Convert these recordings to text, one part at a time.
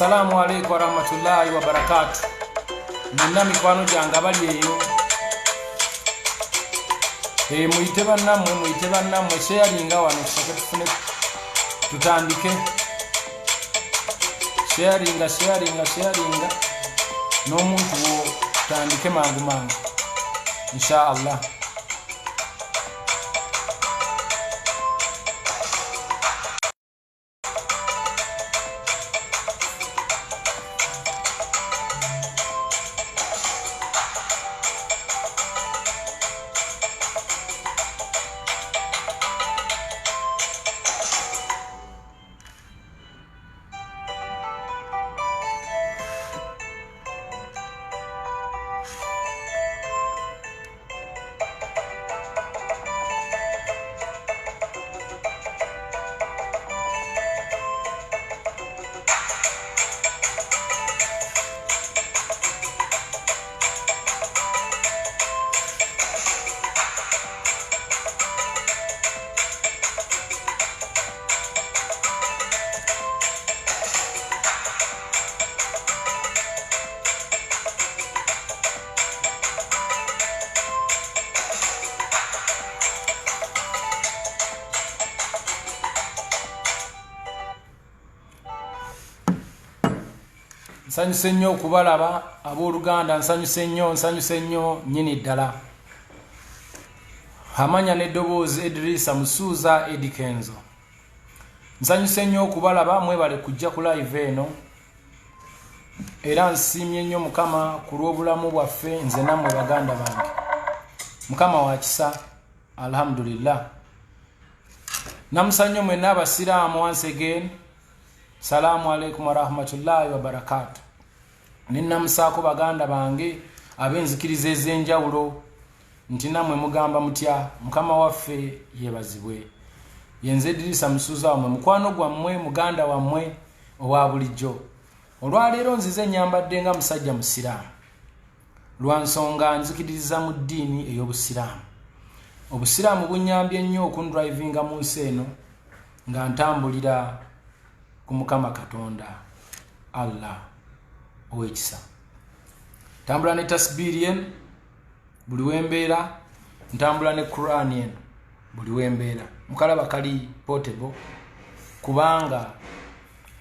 Assalamu alaikum warahmatullahi wabarakatuh. Nina mikwano jange abali eyo. Muyite bannammwe sharinga wano tusake tufune tutandike. Sharinga n'omuntu wo tutandike mangu insha Allah. Nsanyuse nnyo okubalaba abooluganda, nsanyuse nnyo nyini ddala. Amanya n'eddoboozi Edrisa Musuuza Eddy Kenzo. Nsanyuse nnyo okubalaba, mwebale kujja ku live eno. Era nsiimye nnyo Mukama ku lw'obulamu bwaffe nze nammwe baganda bange. Mukama wa kisa, alhamdulillah. Namusannyo mwenna abasiraamu once again. Salamu alaikum wa rahmatullahi wa barakatuh. Nina musaako baganda bange abenzikiriza ez'enjawulo nti namwe mugamba mutya Mukama waffe yebazibwe. Yenze Edrisa Musuuza wammwe mukwano gwammwe muganda wammwe owa bulijjo. Olwaleero nzize nyambadde nga musajja musiraamu. Lwa nsonga nzikiriza mu ddiini ey'obusiraamu. Obusiraamu bunyambye nnyo okundrivinga mu nsi eno nga ntambulira ku Mukama Katonda Allah ow'ekisa. Ntambula ne tasbiiri eno buli wembeera, ntambula ne Quran eno buli wembeera. Mukalaba kali portable kubanga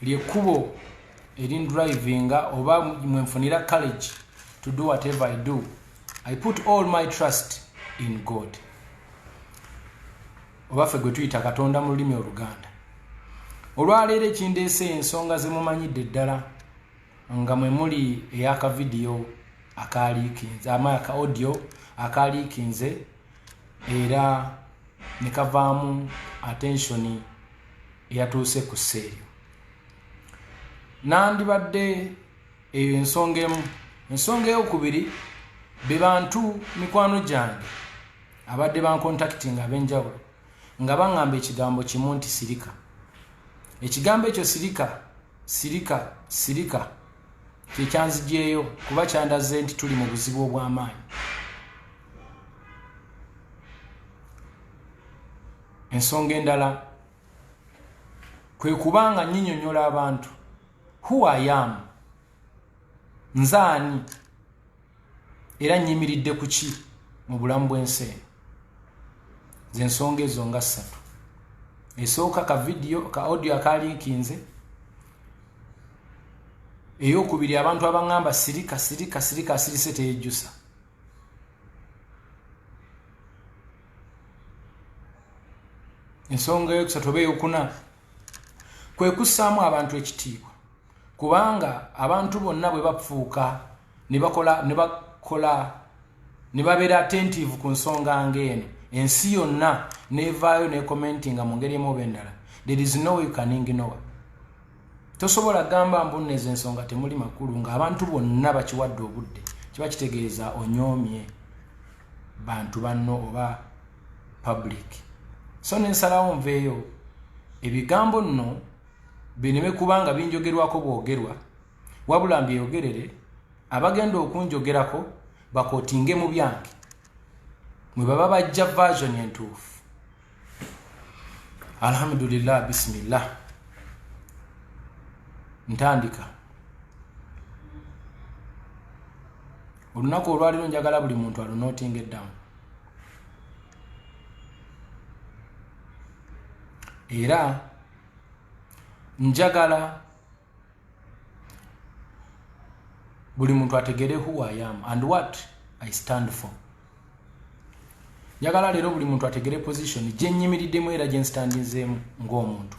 lyekkubo erindrivinga oba mwenfunira courage to do whatever I do. I put all my trust in God. Obaffe gwe tuyita Katonda mu lulimi Oluganda. Olwaleero ekindeese ensonga ze mumanyidde ddala nga mwe muli eyaka video akaliikinze amaka audio akaliikinze era ne kavaamu attention eyatuuse ku sseeyo. Nandibadde eyo ensonga emu. Ensonga ey'okubiri be bantu mikwano gyange abadde bancontacting ab'enjawulo nga baŋŋamba ekigambo kimu nti sirika. Ekigambo ekyo sirika kyekyanzigyeyo kuba kyandaze nti tuli mu buzibu obw'amaanyi. Ensonga endala kwe kubanga nnyinnyonnyola abantu who I am, nzaani era nnyimiridde ku ki mu bulamu bw'ensi z'ensonga ezo nga 3 esooka ka video ka audio akalinkinze ey'okubiri abantu abangamba sirika asirise teyejjusa ensonga eyokusatu oba eyokuna kwe kussaamu abantu ekitiibwa kubanga abantu bonna bwe bafuuka ne babeera attentive ku nsonga ng'eno ensi yonna nevaayo ne commentinga mu ngeri emu oba endala there is no way you can ignore tosobola gamba mbunne ezo ensonga temuli makulu ng'abantu bonna bakiwadde obudde kiba kitegeeza onyoomye bantu banno oba public so nensalawo nveeyo ebigambo nno bineme kubanga binjogerwako bwogerwa wabula mbyeyogerere abagenda okunjogerako bakootinge mu byange mwe baba bajja version entuufu alhamdulillah bismillah ntandika olunaku olwaliro njagala buli muntu alunootinga eddamu era njagala buli muntu ategere who I am and what I stand for. Njagala leero buli muntu ategere position gye nnyimiriddemu era gye nstandinzeemu ng'omuntu.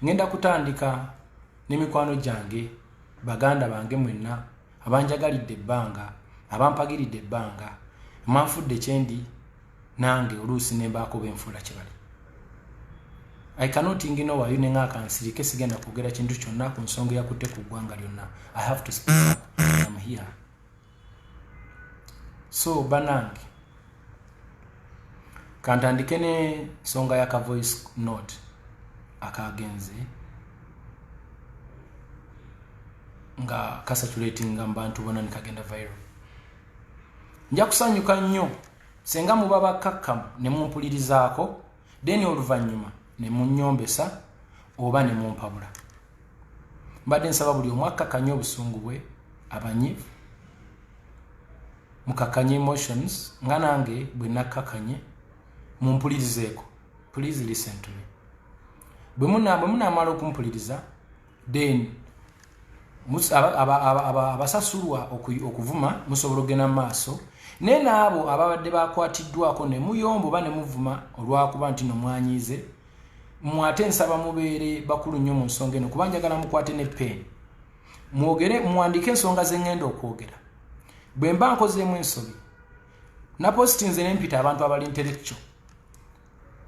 Ngenda kutandika n'emikwano gyange baganda bange mwenna abanjagalidde ebbanga abampagiridde ebbanga manfudde kyendi nange oluusi ne mbaako benfuula kye bali. I cannot ignore you nenga kansirike sigenda kwogera kintu kyonna ku nsonga yakutte ku ggwanga lyonna. I have to speak up. I'm here. So banange kantandike ne nsonga ya ka voice note akagenze nga kasaturating abantu bonna nikagenda viral. Nja kusanyuka nnyo senga muba bakakkamu ne mumpulirizaako then oluvannyuma ne munnyombesa oba ne mumpabula. Mbadde nsaba buli omu akkakanye obusungu bwe abanyivu mukakanye emotions nga nange bwe nakkakanye mumpulirizeeko. Please listen to me. Bwe munaamala okumpuliriza then abasasulwa okuvuma musobola okugenda mu maaso naye n'abo ababadde bakwatiddwako ne muyomba oba ne muvuma olwakuba nti nomwanyiize mwate nsaba mubeere bakulu nnyo mu nsonga eno kuba njagala mukwate ne peeni mwogere muwandike ensonga ze ŋŋenda okwogera. Bwe mba nkozeemu ensobi napositinze n'empita abantu abali intellectual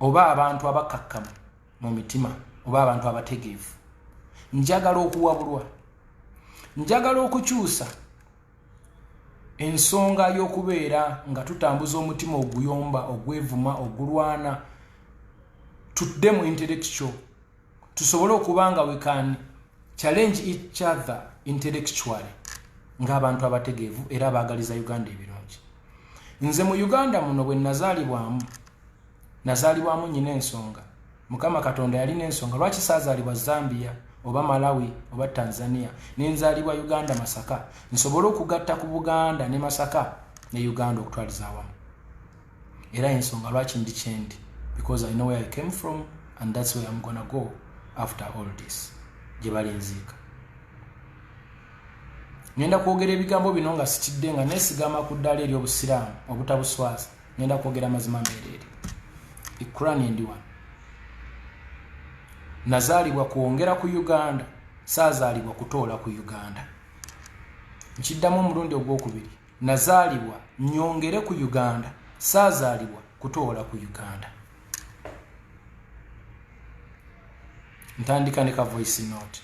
oba abantu abakakkamu mu mitima oba abantu abategeevu. Njagala okuwabulwa, njagala okukyusa ensonga y'okubeera nga tutambuza omutima oguyomba ogwevuma ogulwana tudde mu intellectual tusobole okuba nga we can challenge each other intellectually ng'abantu abategeevu era abaagaliza Uganda ebirungi. Nze mu Uganda muno bwe nazaalibwamu nyina ensonga. Mukama Katonda yalina ensonga lwaki saazaalibwa Zambia oba Malawi oba Tanzania nenzaalibwa Uganda Masaka nsobole okugatta ku Buganda ne Masaka ne Uganda okutwaliza awamu. Era ensonga lwaki ndi kyendi because I know where I came from and that's where I'm gonna go after all this. Gye bali nziika. Ngenda kwogera ebigambo bino nga sitidde nga neesigama ku ddaala ery'obusiraamu obutabuswaza. Ngenda kwogera mazima mbeerere. Ikurani endiwano. Nazaalibwa kwongera ku Uganda, saazaalibwa kutoola ku Uganda. Nkiddamu omulundi ogwokubiri. Nazaalibwa nyongere ku Uganda, saazaalibwa kutoola ku Uganda. Ntandika ne ka voice note.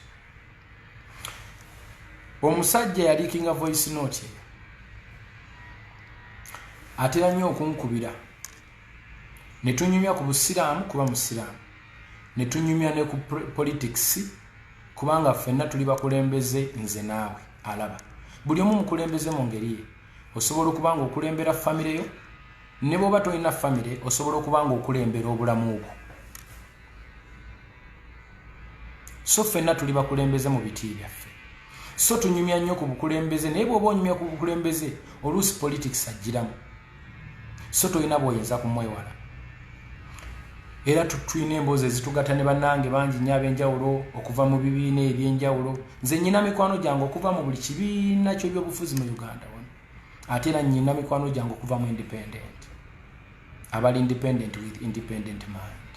Omusajja yaliikinga voice note eyo atera nnyo okunkubira ne tunyumya ku busiraamu kuba musiraamu ne tunyumya ne ku politics kubanga ffenna tuli bakulembeze nze naawe alaba. Buli omu mukulembeze mu ngeri ye. Osobola okuba nga okulembera famire yo ne bw'oba tolina famire osobola okuba nga okulembera obulamu bwo. So ffenna tuli bakulembeze mu biti byaffe. So tunyumya nnyo ku bukulembeze naye bw'oba onyumya ku bukulembeze oluusi politics agiramu so tolina bw'oyinza kumwewala era tulina emboozi ezitugatta ne bannange bangi nnyo ab'enjawulo okuva mu bibiina eby'enjawulo nze nnyina mikwano gyange okuva mu buli kibiina ky'ebyobufuzi mu Uganda wano ate era nnyina mikwano gyange okuva mu independent abali independent with independent mind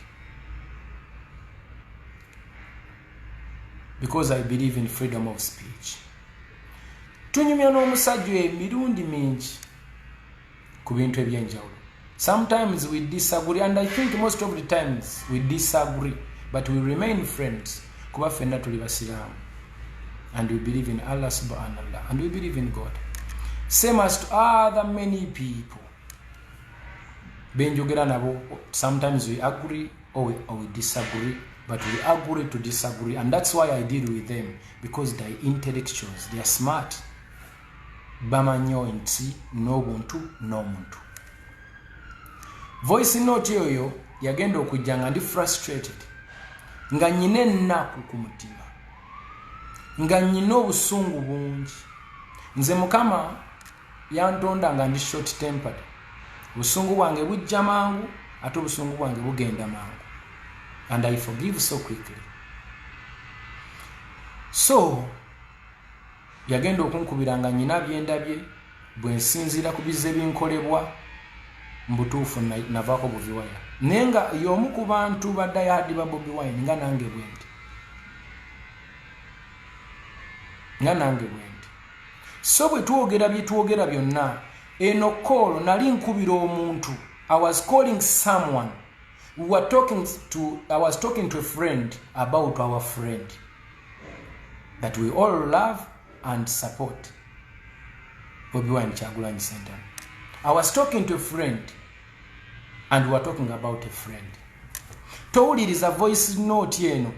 because I believe in freedom of speech. Tunyumya n'omusajja emirundi mingi ku bintu eby'enjawulo. Sometimes we disagree and I think most of the times we disagree but we remain friends kuba ffenna tuli basiraamu and we believe in Allah subhanahu wa ta'ala and we believe in God. Same as to other many people. Benjogera nabo sometimes we agree or we disagree but we agree to disagree and that's why I deal with them because they're intellectuals, they are smart. Bamanyo nti n'obuntu n'omuntu. Voice note yoyo yagenda okujja nga ndi frustrated nga nyine ennaku ku mutima nga nyine obusungu bungi nze Mukama yantonda nga ndi short tempered obusungu bwange bujja mangu ate obusungu bwange bugenda mangu and I forgive so quickly. So yagenda okunkubira nga nyina byendabye bwe nsinzira ku bizze binkolebwa mbutuufu navaako Bobi Wine nenga y'omu ku bantu badayadi ba Bobi Wine nga nange bwendi so bwe twogera byetwogera byonna eno call nali nkubira omuntu. I was calling someone. I was talking to a friend about our friend that we all love and support, Bobi Wine Kyagulanyi Ssentamu. I was talking to a friend and we were talking about a friend. Towuliriza voice note eno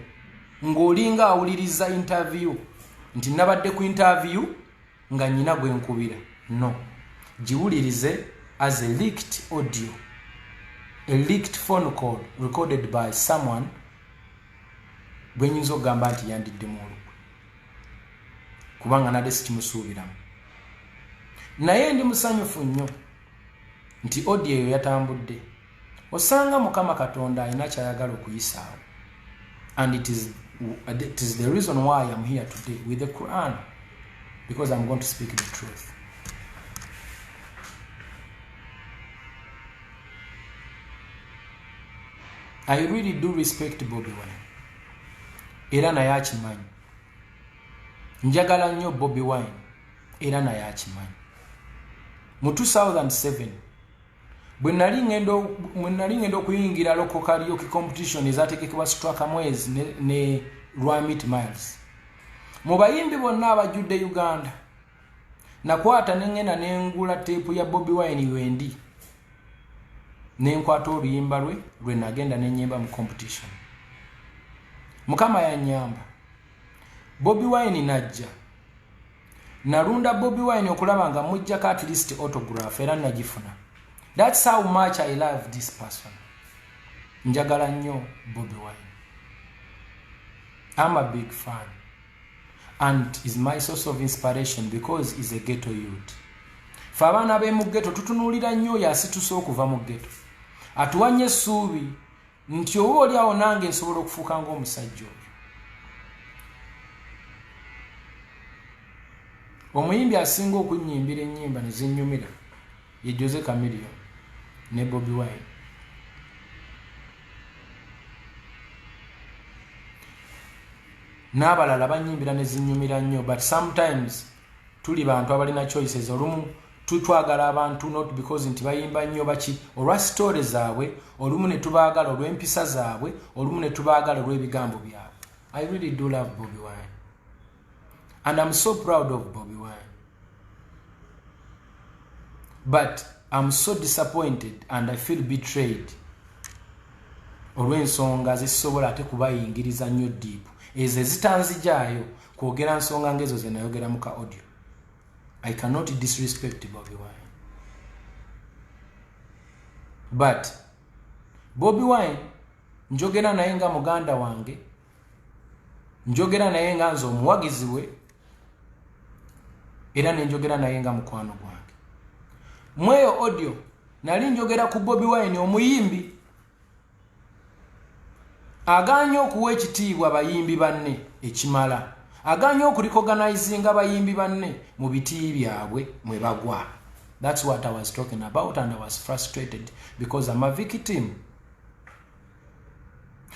ng'olinga awuliriza interview nti nabadde ku interview nga nyina gwe nkubira. No. Giwulirize as a leaked audio, a leaked phone call recorded by someone bwe nyinza okugamba nti yandiddemu olukwe kubanga nadde sikimusuubiramu. Naye ndi musanyufu nnyo nti audio eyo yatambudde. Osanga Mukama Katonda alina kyayagala okuyisaawo. And it is the reason why I am here today with the Quran, because I'm going to speak the truth. I really do respect Bobi Wine. Era naye akimanyi. Njagala nnyo Bobi Wine. Era naye akimanyi. Mu 2007 bwe nali ngenda okuyingira local karaoke competition ezateekebwa Straka Mwezi ne Rwamit Miles. Mu bayimbi bonna abajjudde Uganda nakwata nengenda nengula teepu ya Bobi Wine wendi nenkwata oluyimba lwe nagenda nenyemba mu competition. Mukama yannyamba. Bobi Wine najja. Narunda Bobi Wine okulaba nga mujjako at least autograph era nagifuna. That's how much I love this person. Njagala nnyo Bobi Wine. I'm a big fan. And is my source of inspiration because he's a ghetto youth. Fabana be mu ghetto tutunuulira nnyo yasitusa okuva mu ghetto. Atuwanye essuubi nti oba oli awo nange nsobola okufuuka ng'omusajja oyo. Omuyimbi asinga okunnyimbira ennyimba ne zinnyumira ye Jose Chameleone ne Bobi Wine. N'abalala bannyimbira ne zinnyumira nnyo, but sometimes tuli bantu abalina choices. Olumu tutwagala abantu not because nti bayimba nnyo baki olwa story zaabwe, olumu ne tubaagala olw'empisa zaabwe, olumu ne tubaagala olw'ebigambo byabwe. I really do love Bobi Wine. And I'm so proud of Bobi Wine. But I'm so disappointed and I feel betrayed. Olw'ensonga zisobola ate kubayingiriza nnyo deep. Ezo zitanzijaayo kwogera nsonga ngezo ze nayogera mu ka audio. I cannot disrespect Bobi Wine. But Bobi Wine njogera naye nga muganda wange, njogera naye nga nze omuwagizi we, era nenjogera naye nga mukwano gwange. Mweyo audio nali njogera ku Bobi Wine omuyimbi aganye okuwa ekitiibwa abayimbi banne ekimala, aganye okurecognizinga abayimbi banne mu biti byabwe mwe bagwa. That's what I was talking about, and I was frustrated because I'm a victim.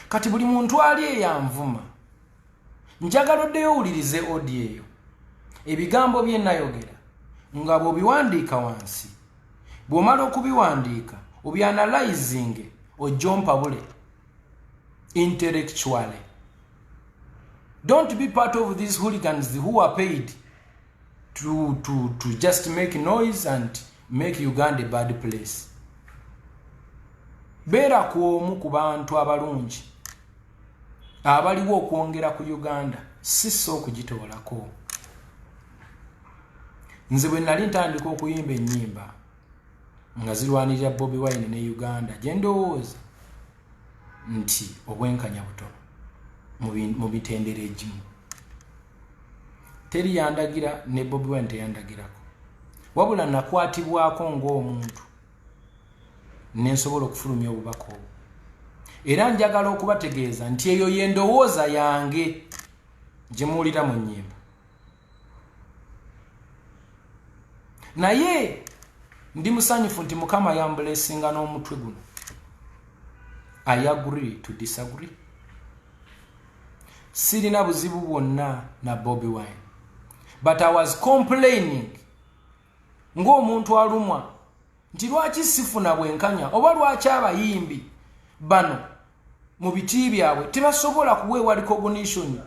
Kati buli muntu ali eyanvuma njagala oddeyo owulirize audio eyo, ebigambo bye nayogera nga bw'obiwandiika wansi, bw'omala okubiwandiika obyanalyzing ojompabule intellectually. Don't be part of these hooligans who are paid to just make noise and make Uganda a bad place. Beera kwomu ku bantu abalungi abaliwo okwongera ku Uganda, siso okugitoolako. Nze bwe nali ntandika okuyimba ennyimba nga zirwanirira Bobi Wine ne Uganda, gye ndowooza nti obwenkanya butono mu mitendera egimu. Teri yandagira ne Bobi Wine teyandagirako, wabula nakwatibwako ng'omuntu nensobola okufulumya obubaka obwo. Era njagala okubategeeza nti eyo yendowooza yange gye muwulira mu nnyimba. Naye ndi musanyufu nti Mukama yambulesinga n'omutwe guno. I agree to disagree. Sirina buzibu bwonna na Bobi Wine, but I was complaining ng'omuntu alumwa nti lwaki sifuna bwenkanya, oba lwaki abayimbi bano mu biti byabwe tebasobola kuweebwa recognition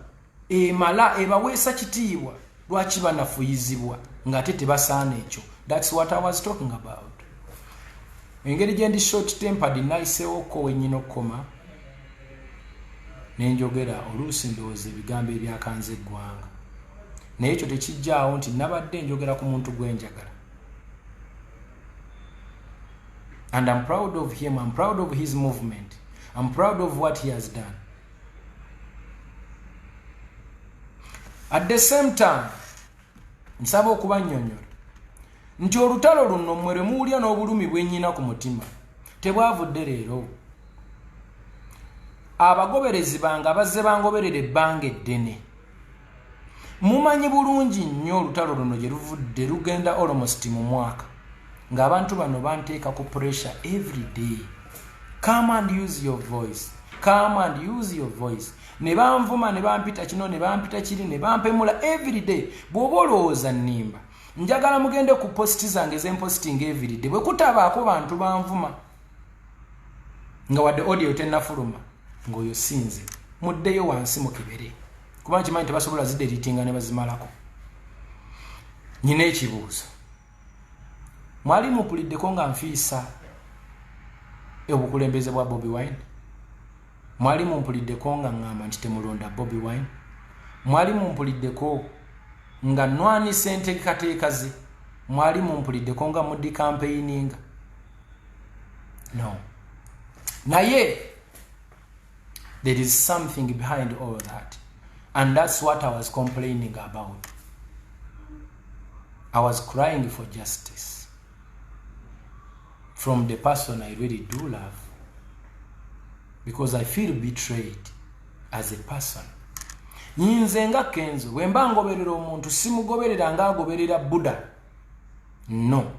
emala ebaweesa kitiibwa, lwaki banafuyizibwa ng'ate tebasaana ekyo. That's what I was talking about. Engeri gye ndi short tempered nayiseewoko wennyina okukoma nenjogera oluusi ndowooza ebigambo ebyakanza eggwanga, naye ekyo tekijjaawo nti nabadde njogera ku muntu gwe njagala. And I'm proud of him, I'm proud of his movement, I'm proud of what he has done. At the same time, nsaba okubannyonnyola nti olutalo luno mmwe lwe muwulya n'obulumi bwennyina ku mutima tebwavudde leero. Abagoberezi bange abazze bangoberera ebbanga eddene mumanyi bulungi nnyo olutalo luno gye luvudde lugenda almost mu mwaka, ng'abantu bano banteeka ku pressure every day. Come and use your voice, come and use your voice. Ne banvuma, ne bampita kino, ne bampita kiri, ne bampemula every day. Bw'oba olowooza nnimba njagala mugende ku posti zange zemposting every day, bwe kutabaako bantu banvuma nga wadde audio tennafuluma ng'oyo sinze, muddeyo wansi mukebere, kubanga kimanyi tebasobola zideditinga ne bazimalako. Nyina ekibuuzo, mwali mupuliddeko nga nfiisa obukulembeze bwa Bobi Wine? Mwali mumpuliddeko nga ngamba nti temulonda Bobi Wine? Mwali mumpuliddeko nga nnwanisa enteekateeka ze? Mwali mumpuliddeko nga muddi campaigninga? No. Naye there is something behind all that, and that's what I was complaining about. I was crying for justice from the person I really do love, because I feel betrayed as a person. Nyinze nga Kenzo wemba ngoberera omuntu simugoberera nga agoberera Buddha. No,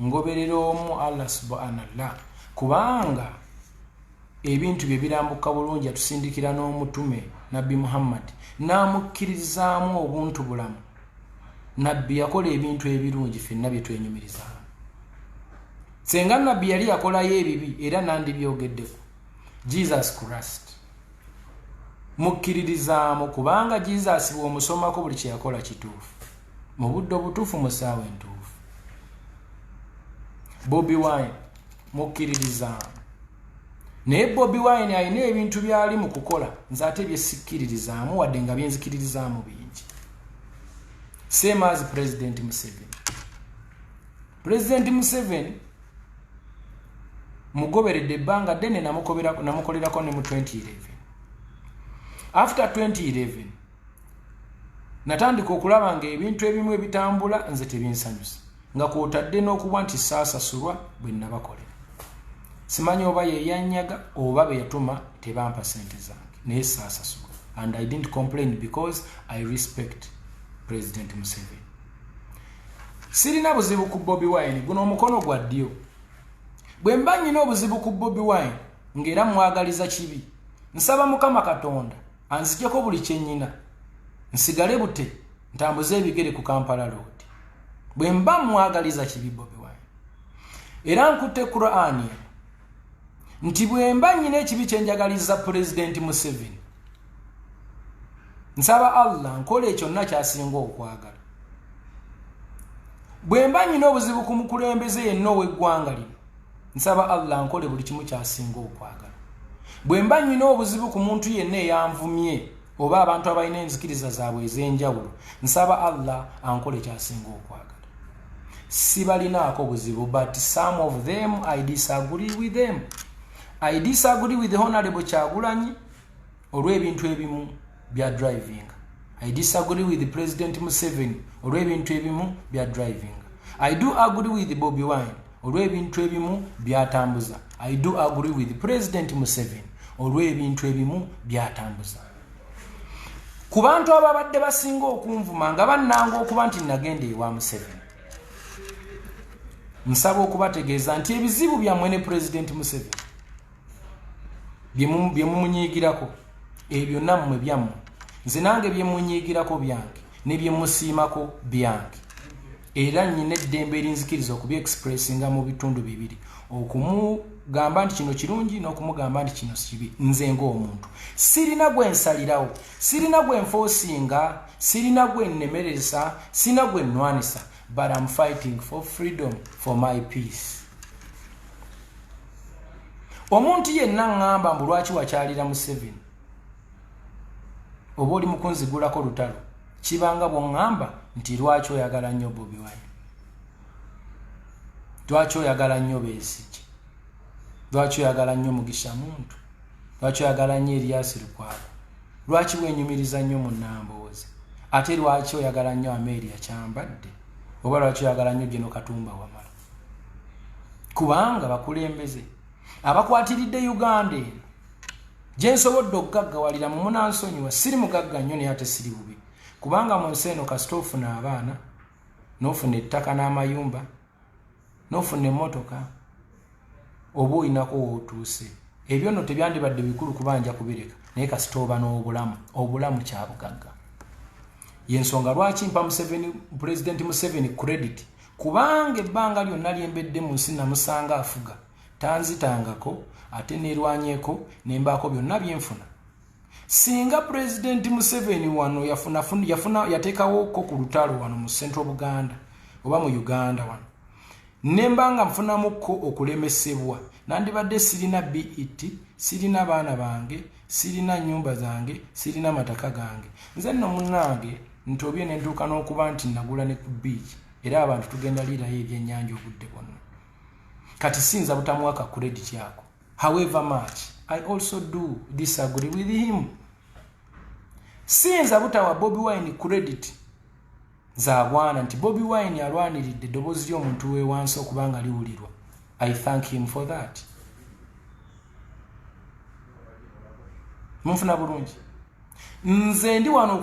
ngoberera omu Allah subhanallah, kubanga ebintu bye birambuka bulungi atusindikira n'omutume Nabbi Muhammad n'amukkiririzaamu obuntu bulamu. Nabbi yakola ebintu ebirungi ffenna bye twenyumirizaamu. Senga Nabbi yali yakolayo ebibi era nandibyogeddeko, Jesus Christ mukkiririzaamu kubanga Jesus bw'omusomako buli kye yakola kituufu, mu budde obutuufu, mu ssaawa entuufu. Bobi Wine mukkiririzaamu, naye Bobi Wine alina ebintu byali mu kukola nze ate bye sikkiririzaamu wadde nga byenzikiririzaamu bingi. Same as President Museveni. President Museveni mugoberedde ebbanga ddene namukolerako ne mu 2011. After 2011 natandika okulaba nga ebintu ebimu ebitambula nze tebinsanyusa nga kwotadde n'okuba nti saasasulwa bwe nabakolera. Simanyi oba ye yanyaga oba be yatuma tebampa sente zange naye saasasulwa, and I didn't complain because I respect President Museveni. Sirina buzibu ku Bobi Wine, guno omukono gwa ddyo. Bwe mba nnyina obuzibu ku Bobi Wine ng'era mwagaliza kibi, nsaba Mukama Katonda anzigyeko buli kye nnyina, nsigale bute ntambuze ebigere ku Kampala Road. Bwe mba mwagaliza kibi Bobi Wine, era nkutte Qur'ani nti bwe mba nnyina ekibi kye njagaliza President Museveni, nsaba Allah nkole kyonna ky'asinga okwagala. Bwe mba nnyina obuzibu ku mukulembeze yenna ow'eggwanga lino, nsaba Allah nkole buli kimu ky'asinga okwagala. Bwe mba nnyina obuzibu ku muntu yenna eyanvumye oba abantu abalina enzikiriza zaabwe ez'enjawulo, nsaba Allah ankole ky'asinga okwagala. Sibalinaako buzibu, but some of them I disagree with them. I disagree with the Honorable Kyagulanyi olw'ebintu ebimu bya driving. I disagree with the President Museveni olw'ebintu ebimu bya driving. I do agree with Bobi Wine olw'ebintu ebimu byatambuza. I do agree with President Museveni olw'ebintu ebimu byatambuza. Ku bantu ababadde basinga okunvuma nga bannanga okuba nti nagenda ewa Museveni, nsaba okubategeeza nti ebizibu byammwe ne President Museveni bye mumunyiigirako, ebyo nammwe byammwe, nze nange bye munyiigirako byange ne bye musiimako byange, era nnyina eddembe erinzikiriza okubyexpressinga mu bitundu bibiri, okumugamba nti kino kirungi n'okumugamba nti kino kibi. Nze ng'omuntu sirina gwe nsalirawo, sirina gwe nfoosinga, sirina gwe nnemereza, sirina gwe nnwanisa, but I'm fighting for freedom, for my peace. Omuntu yenna ngamba mbu lwaki wakyalira Museveni oba oli mukunzigulako lutalo, kibanga bw'oŋŋamba nti lwaki oyagala nnyo Bobi Wine, lwaki oyagala nnyo Besigye, lwaki oyagala nnyo Mugisha Muntu, lwaki oyagala nnyo Erias Lukwago, lwaki wenyumiriza nnyo mu Nambooze, ate lwaki oyagala nnyo Amelia Kyambadde, oba lwaki oyagala nnyo Geno Katumba Wamala. Kubanga bakulembeze abakwatiridde Uganda eno gye nsobodde okugaggawalira mu munansonyiwa, siri mugagga nnyo naye ate siri bubi, kubanga mu nsi eno kasita ofuna abaana n'ofuna ettaka n'amayumba n'ofuna emmotoka oba olinako wootuuse, ebyo nno tebyandibadde bikulu kubanja kubireka, naye kasita oba n'obulamu, obulamu kyabugagga. Yensonga lwaki mpa President Museveni credit, kubanga ebbanga lyonna lyembedde mu nsi namusanga afuga, tanzitangako ate neerwanyeeko nembaako byonna byenfuna. Singa President Museveni wano yateekawo ko ku lutalo wano mu Central Buganda oba mu Uganda wano, nembanga nfunamukko okulemesebwa, nandibadde sirina BET, sirina baana bange, sirina nyumba zange, sirina mataka gange. Nze nno munnange ntobye nentuuka n'okuba nti nagula ne ku beach, era abantu tugenda liirayo ebyennyanja obudde bwonna. Kati sinza butamuwaka credit yako. However much I also do disagree with him. Sinza butawa Bobi Wine credit zaabwana nti Bobi Wine alwaniridde eddoboozi ly'omuntu we wansi okubanga liwulirwa. I thank him for that. Munfuna bulungi. Nze ndi wano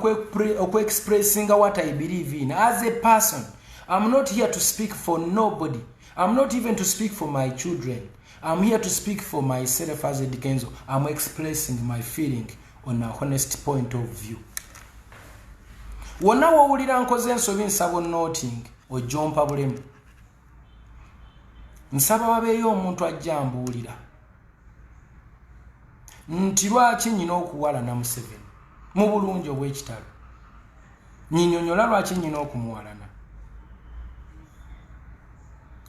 okwe-expressinga what I believe in as a person. I'm not here to speak for nobody. I'm not even to speak for my children. I'm here to speak for myself as Eddy Kenzo. I'm expressing my feeling on a honest point of view. Wonna wawulira nkoze ensobi nsaba noting ojompa bulemu. Nsaba wabeeyo omuntu ajja ambuulira nti lwaki nnyina okuwalana Museveni mu bulungi obw'ekitalo. Nyinyonyola lwaki nnyina okumuwalana.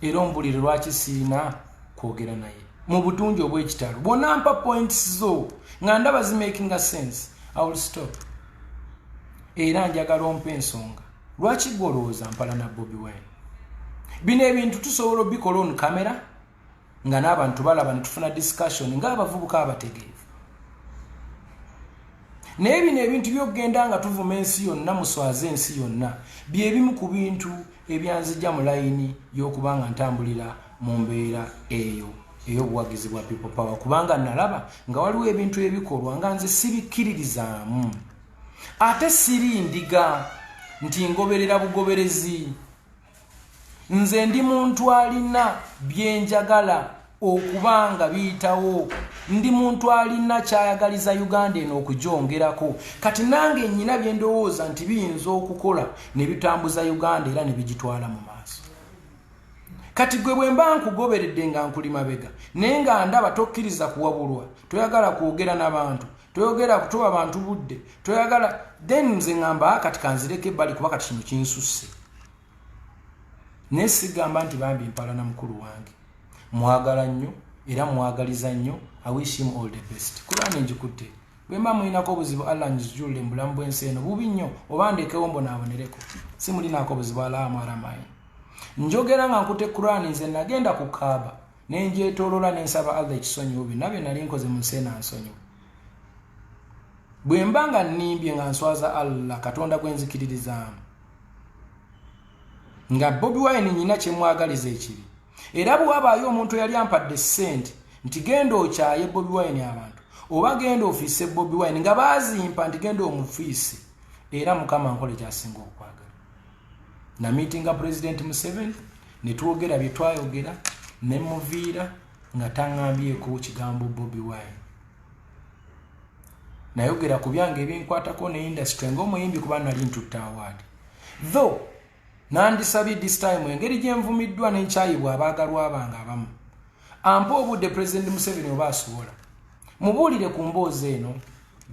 Era ombulire lwaki sirina kwogera naye mu butungi obw'ekitalo. Bwonna mpa points zo nga ndaba zimakinga sense, I will stop. Era njagala ompa ensonga lwaki gwolowooza mpala na Bobi Wine. Bino ebintu tusobola obikola on camera nga n'abantu balaba ne tufuna discussion ng'abavubuka abategeevu. Nebino ebintu byogenda nga tuvuma ensi yonna muswaze ensi yonna byebimu ku bintu ebyanzijja mu layini y'okubanga ntambulira mu mbeera eyo ey'obuwagizi bwa people power kubanga nalaba nga waliwo ebintu ebikolwa nga nze sibikkiririzaamu ate siri ndiga nti ngoberera bugoberezi nze ndi muntu alina byenjagala okubanga biyitawo ndi muntu alina kyayagaliza Uganda eno okujongerako kati nange nnyina bye ndowooza nti biyinza okukola ne bitambuza Uganda era ne bigitwala mu maaso kati gwe bwe mba nkugoberedde nga nkuli mabega naye nga ndaba tokkiriza kuwabulwa toyagala kwogera n'abantu toyogera kutoba abantu budde toyagala then nze ngamba kati kanzireke ebbali kuba kati kino kinsusse naye sigamba nti bambi mpalana mukulu wange mwagala nnyo era mwagaliza nnyo I wish him all the best Kurani njikutte bwe mba mulinako obuzibu Allah njijulire mu bulamu bw'ensi eno bubi nnyo oba ndekewo mbonaabonereko si mulinaako obuzibu alaamu alamayi njogera nga nkute Kurani nze nagenda ku Kaaba ne njeetoolola ne nsaba Allah ekisonyiwo byonna bye nali nkoze mu nsi ensonyiwo bwe mba nga nnimbye nga nswaza Allah Katonda gwe nzikiririzaamu nga Bobi Wine nyina kye mwagaliza ekibi era bwe wabaayo omuntu yali ampadde ssente nti genda okyaye Bobi Wine abantu oba genda ofiise Bobi Wine nga baazimpa nti genda omufiise era Mukama nkole kyasinga okwagala na meetinga President Museveni ne twogera bye twayogera ne muviira nga taŋŋambyeko kigambo Bobi Wine nayogera ku byange ebinkwatako ne industry ng'omuyimbi kuba nali ntutta award though nandisabye this time engeri gye nvumiddwa n'enkyayibwa abaagalwa abange abamu ampa obudde President Museveni oba asobola mubuulire ku mboozi eno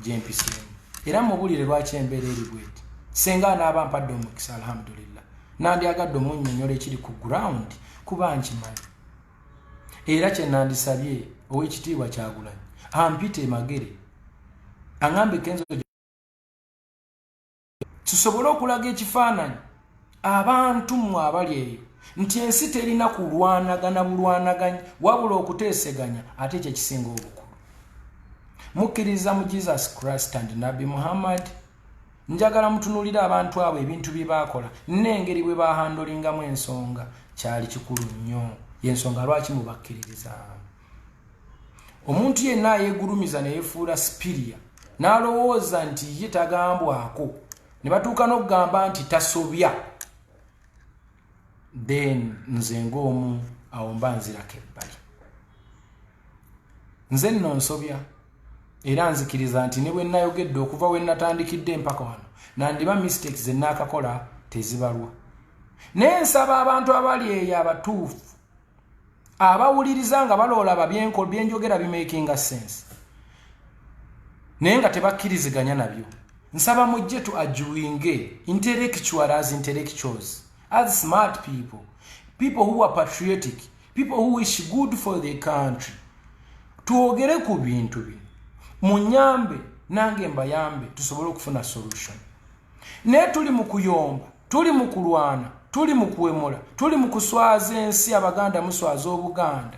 gye mpiseemu era mubuulire lwaki embeera eri bweti senga anaaba mpadde omukisa alhamdulillah nandyagadde omunnyonnyola ekiri ku ground kuba nkimanyi era kye nandisabye ow'ekitiibwa Kyagulanyi ampite magere aŋambe Kenzo tusobole okulaga ekifaananyi abantu mwe abali eyo nti ensi terina kulwanagana bulwanaganya wabula okuteeseganya ate kye kisinga obukulu mukkiriza mu Jesus Christ and Nabi Muhammad njagala mutunulira abantu abo ebintu bye baakola n'engeri bwe baahandolingamu ensonga kyali kikulu nnyo y'ensonga lwaki mubakkiririza omuntu yenna yeegulumiza ne yeefuula Sipiria n'alowooza nti ye tagambwako ne batuuka n'okugamba nti tasobya then nze ng'omu awo mba nzirako ebbali nze nno nsobya era nzikiriza nti ne bwe nayogedde okuva we natandikidde mpaka wano nandiba mistakes ze naakakola tezibalwa naye nsaba abantu abali eyo abatuufu abawuliriza nga baloola byenjogera bimakinga sense naye nga tebakkiriziganya nabyo nsaba mujje tu ajuwinge intellectual as intellectuals as smart people who are patriotic, people who wish good for their country. Tuogere ku bintu bino munyambe nange mbayambe tusobole okufuna solution. Ne tuli mu kuyomba, tuli mu kulwana, tuli mu kuwemola, tuli mu kuswaza ensi Abaganda muswaza Obuganda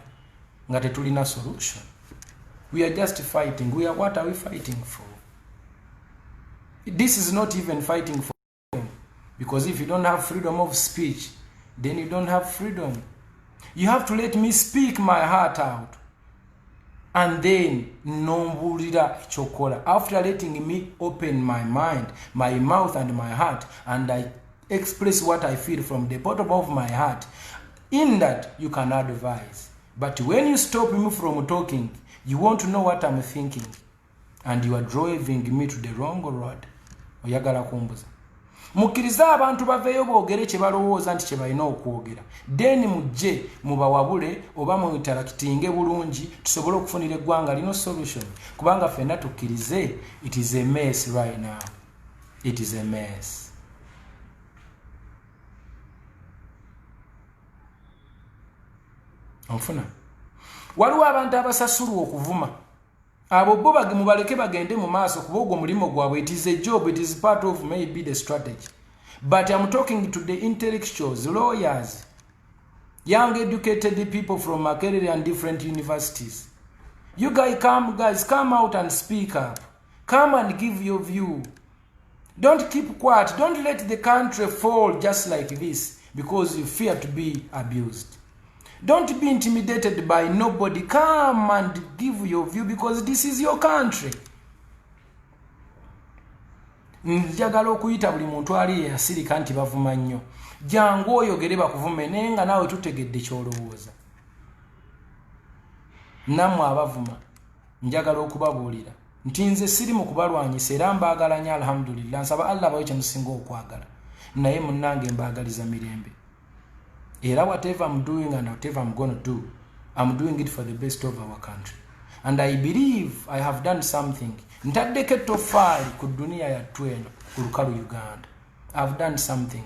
nga tetulina solution. We are just fighting. What are we fighting for? This is not even fighting for freedom, because if you don't have freedom of speech, then you don't have freedom. You have to let me speak my heart out. And then, nombulira chokola. After letting me open my mind, my mouth and my heart, and I express what I feel from the bottom of my heart, in that you can advise. But when you stop me from talking, you want to know what I'm thinking, and you are driving me to the wrong road. Oyagala kumbuza. Mukkiriza abantu baveeyo boogere kye balowooza nti kye balina okwogera. Then mujje mubawabule oba muyitalakitinge bulungi tusobole okufunira eggwanga lino solution. Kubanga ffenna tukkirize, it is a mess right now. It is a mess. Onfuna. Waliwo abantu abasasulwa okuvuma. Abo bo mubaleke bagende mu maaso kuba ogwo mulimo gwabwe. It is a job, it is part of maybe the strategy. But I'm talking to the intellectuals, lawyers, young educated people from Makerere and different universities. You guys come out and speak up. Come and give your view. Don't keep quiet. Don't let the country fall just like this because you fear to be abused. Don't be intimidated by nobody. Come and give your view because this is your country. Njagala okuyita buli muntu ali asirika nti bavuma nnyo. Jangu oyogere bakuvume nenga nawe tutegedde kyolowooza. Namwe abavuma njagala okubabuulira nti nze siri mu kubalwanyisa era mbaagala nnyo alhamdulillah. Nsaba Allah bawe kye musinga okwagala. Naye munnange mbaagaliza mirembe. Era whatever I'm doing and whatever I'm going to do, I'm doing it for the best of our country. And I believe I have done something. Ntaddeko ettoffaali ku dunia yattu eno ku lukalu Uganda. I've done something.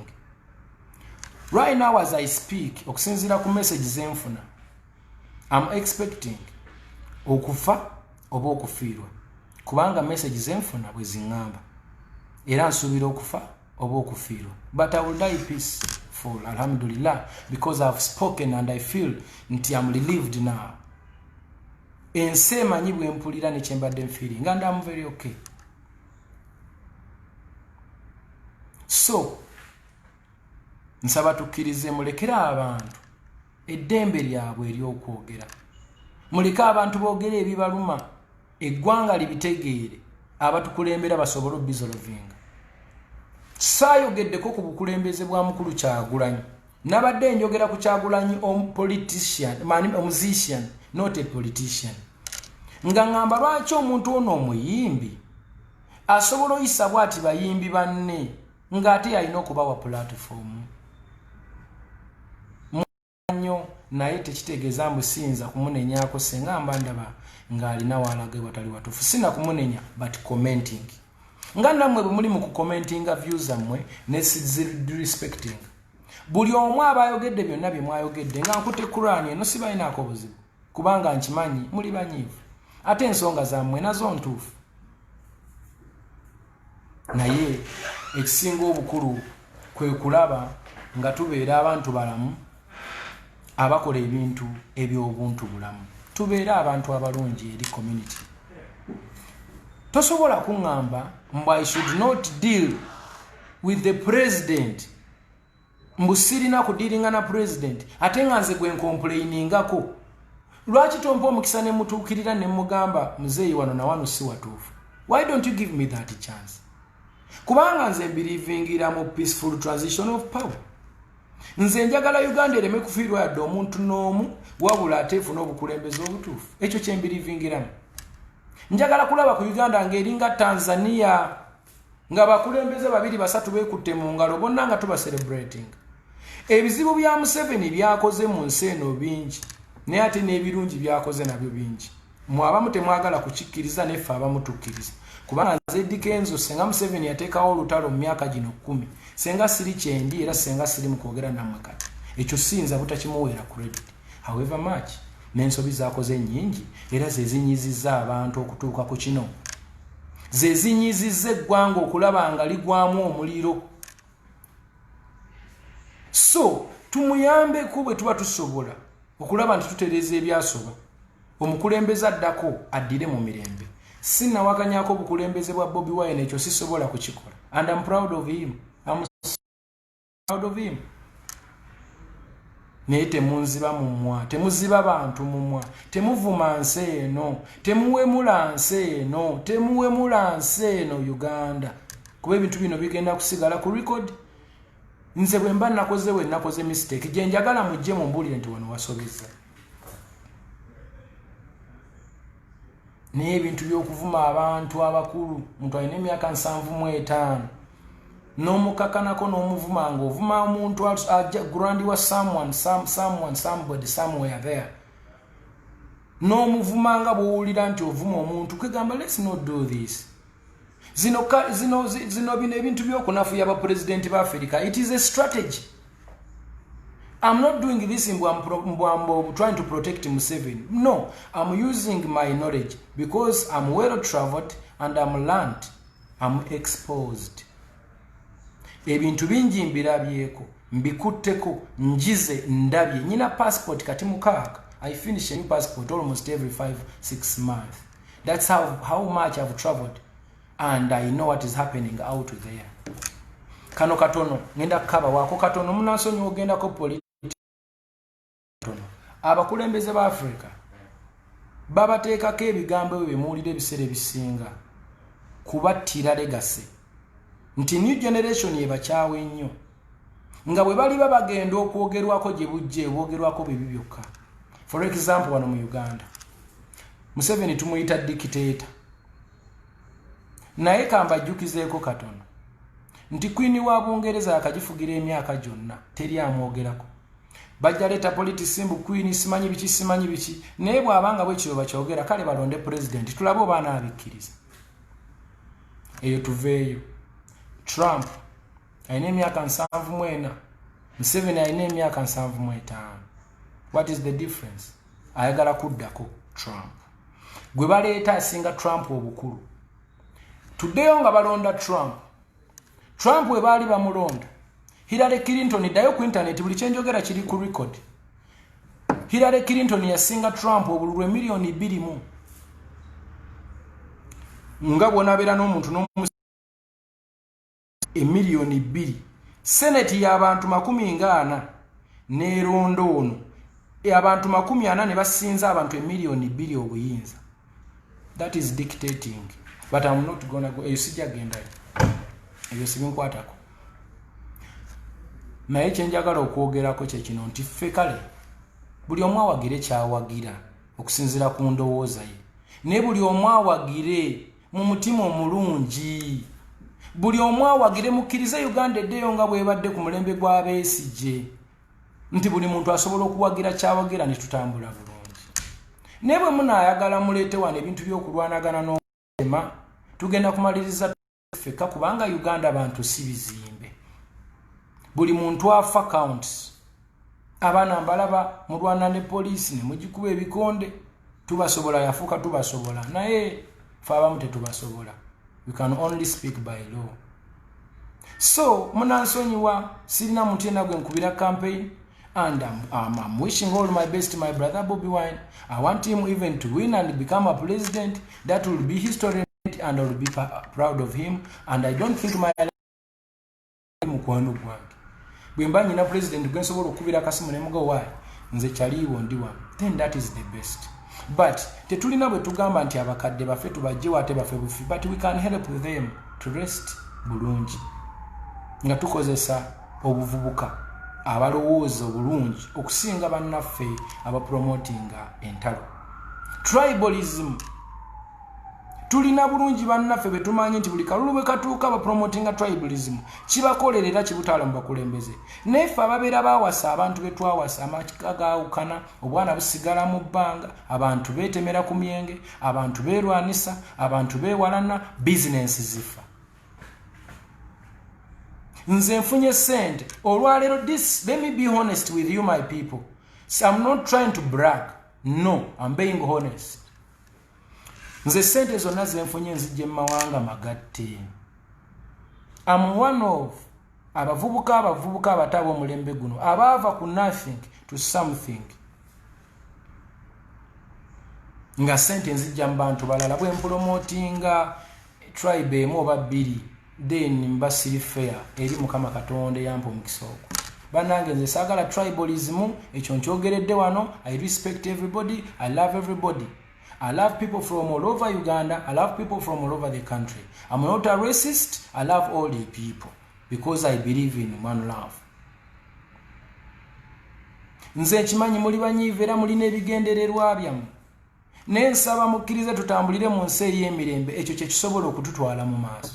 Right now as I speak, okusinziira ku message zenfuna, I'm expecting okufa oba okufiirwa. Kubanga message zenfuna bwe ziŋŋamba. Era nsuubira okufa oba okufiirwa. But I will die peaceful, alhamdulillah, because I've spoken and I feel nti I'm relieved now. Ense manyi bwe mpulira ne kyembadde feeling and I'm very okay. So, nsaba tukkirize mulekera abantu eddembe lyabwe ery'okwogera. Muleke abantu boogera ebibaluma, eggwanga libitegeere, abatukulembera basobole obizolovinga. Saayogeddeko ku bukulembeze bwa mukulu Kyagulanyi. Nabadde njogera ku Kyagulanyi politician, a musician, not a politician. Nga ngamba lwaki omuntu ono omuyimbi asobola oyisa bw'ati bayimbi banne ng'ate alina okubawa platform. Nnyo naye tekitegeeza mbu siyinza kumunenyaako senga mba ndaba ng'alina waalage watali watuufu. Sina kumunenya but commenting. Nga nammwe bwe muli mu kukomentinga views zammwe ne respecting. Buli omu abayogedde byonna bye mwayogedde nga nkute Kurani eno sibalinaako buzibu kubanga nkimanyi muli banyiivu ate ensonga zammwe nazo ntuufu. Naye ekisinga obukulu kwe kulaba nga tubeera abantu balamu abakola ebintu eby'obuntu bulamu. Tubeera abantu abalungi eri community. Tosobola kuŋŋamba mbu I should not deal with the president. Mbu sirina kudiringa na president ate nga nze gwe nkomplainingako. Lwaki tompa omukisa ne mutuukirira ne mugamba muzeeyi wano na wano si watuufu? Why don't you give me that chance? Kubanga nze mbirivingira mu peaceful transition of power. Nze njagala Uganda ereme kufiirwa yadde omuntu n'omu wabula ateefuna obukulembeze obutuufu. Ekyo kye mbirivingiramu. Njagala kulaba ku Uganda ng'eringa Tanzania nga bakulembeze babiri basatu beekutte mu ngalo bonna nga tuba celebrating. Ebizibu bya Museveni byakoze mu nsi eno bingi naye ate n'ebirungi byakoze nabyo bingi. Mwabamu temwagala kukikkiriza neffe abamutukkiriza. Kubanga nze Eddy Kenzo senga Museveni yateekawo olutalo mu myaka gino 10 senga siri kyendi era senga siri mu kwogera nammwe kati. Ekyo siyinza butakimuweera credit. However much n'ensobi zaakoze nnyingi era ze zinyizizza abantu okutuuka ku kino. Ze zinyizizza eggwanga okulaba nga ligwamu omuliro. So tumuyambeko bwe tuba tusobola okulaba nti tutereeza ebyasoba. Omukulembeze addako addire mu mirembe. Sinnawakanyako obukulembeze bwa Bobi Wine, ekyo sisobola kukikola. And I'm proud of him. I'm proud of him. Naye temunziba mumwa, temuziba bantu mumwa, temuvuma nsi eno, temuwemula nsi eno, temuwemula nsi eno Uganda. Kuba ebintu bino bigenda kusigala ku record. Nze bwe mba nakoze mistake gye njagala mujje mumbulire nti wano wasobezza. Naye ebintu by'okuvuma abantu abakulu, muntu alina emyaka 75 n'omukakanako n'omuvuma ng'ovuma omuntu agrandiwa someone, somebody, somewhere there. N'omuvuma nga bw'owulira nti ovuma omuntu kwegamba let's not do this. Zino bino ebintu by'okunafuya abapresidenti ba Africa. It is a strategy. I'm not doing this in trying to protect Museveni. No, I'm using my knowledge because I'm well traveled and I'm learned. I'm exposed. Ebintu bingi mbirabyeko, mbikutteko, njize ndabye. Nina passport kati mukaaga. I finish a new passport almost every 5-6 months. That's how much I've traveled. and I know what is happening out there. Kano katono ngenda kaba wako katono munasonyi ogenda ko politics abakulembeze ba Africa babateekako ebigambo ebyo bemuwulira ebiseera ebisinga kubattira legacy nti new generation yebakyawe nnyo nga bwe bali babagenda okwogerwako gye bujje bwogerwako bibi byokka. For example wano mu Uganda Museveni tumuyita dictator naye kambajjukizeeko katono nti Queen wa Bungereza akagifugira emyaka gyonna teri amwogerako. Bajja leeta politics mbu Queen simanyi biki naye bw'abanga bwe kiro bakyogera kale balonde president tulabe obaana abikkiriza. Eyo tuveeyo. Trump ayina emyaka 74, Museveni ayina emyaka 75. What is the difference? Ayagala kuddako Trump. Gwe baleeta asinga Trump obukulu. Tuddeyo nga balonda Trump we baali bamulonda Hillary Clinton dayo ku internet buli kyenjogera kiri ku record. Hillary Clinton yasinga Trump obululwe milioni 2 nga bw'onabeera n'omuntu n'omusi emilioni 2. Senate y'abantu 40 n'erondo ono abantu 40 ne basinza abantu emilioni 2 obuyinza. That is dictating. But I'm not gonna go. Esijja genda. Ebyo sibinkwatako. Naye kyenjagala okwogerako kye kino nti ffe kale buli omu awagire kyawagira okusinzira ku ndowooza ye. Ne buli omu awagire mu mutima omulungi. Buli omu awagire mukkirize Uganda eddeyo nga bwebadde ku mulembe gw'abeesigye. Nti buli muntu asobola okuwagira kyawagira ne tutambula bulungi. Ne bwe munaayagala muleete wano ebintu by'okulwanagana n'okulema tugenda kumaliriza ffeka kubanga Uganda bantu si bizimbe. Buli muntu afa counts. Abaana mbalaba mulwana ne poliisi ne mugikuba ebikonde tubasobola yafuuka tubasobola naye ffe abamu tetubasobola. We can only speak by law. So munansonyiwa sirina muntu yenna gwe nkubira campaign and I'm wishing all my best to my brother Bobi Wine. I want him even to win and become a president. That will be history and I will be proud of him, and I don't think my mukwano gwange bwemba nyina president gwe nsobola okubira kasimu ne mugo wayi nze kyaliwo ndi wano, then that is the best. But tetulina bwe tugamba nti abakadde baffe tubajje wate baffe bufi, but we can help them to rest bulungi nga tukozesa obuvubuka abalowooza obulungi okusinga bannaffe abapromotinga entalo. Tribalism tulina bulungi bannaffe betumanyi nti buli kalulu bwe katuuka bapromotinga tribalism kibakolerera kibutaala mu bakulembeze. Neffe ababeera baawasa abantu betwawasa amakiga gaawukana obwana busigala mu bbanga, abantu beetemera ku myenge, abantu beerwanisa, abantu beewalana, bizinensi zifa. Nze nfunye sente olwaleero this, let me be honest with you my people. So I'm not trying to brag. No, I'm being honest. Nze sente zonna zenfunye nzijje mu mawanga magatte. I'm one of abavubuka abatabo omulembe guno abaava ku nothing to something. Nga sente nzijja mu bantu balala bwe mpromotinga tribe emu oba bbiri then mbasiri fair eri Mukama Katonda yampa omukisa ogwo. Bannange nze saagala tribalism, ekyo nkyogeredde wano. I respect everybody, I love everybody. I love people from all over Uganda. I love people from all over the country. I'm not a racist. I love all the people because I believe in one love. Nze nkimanyi muli banyiivu era mulina ebigendererwa byammwe. Ne nsaba mukkirize tutambulire mu nsi ey'emirembe, ekyo kye kisobola okututwala mu maaso.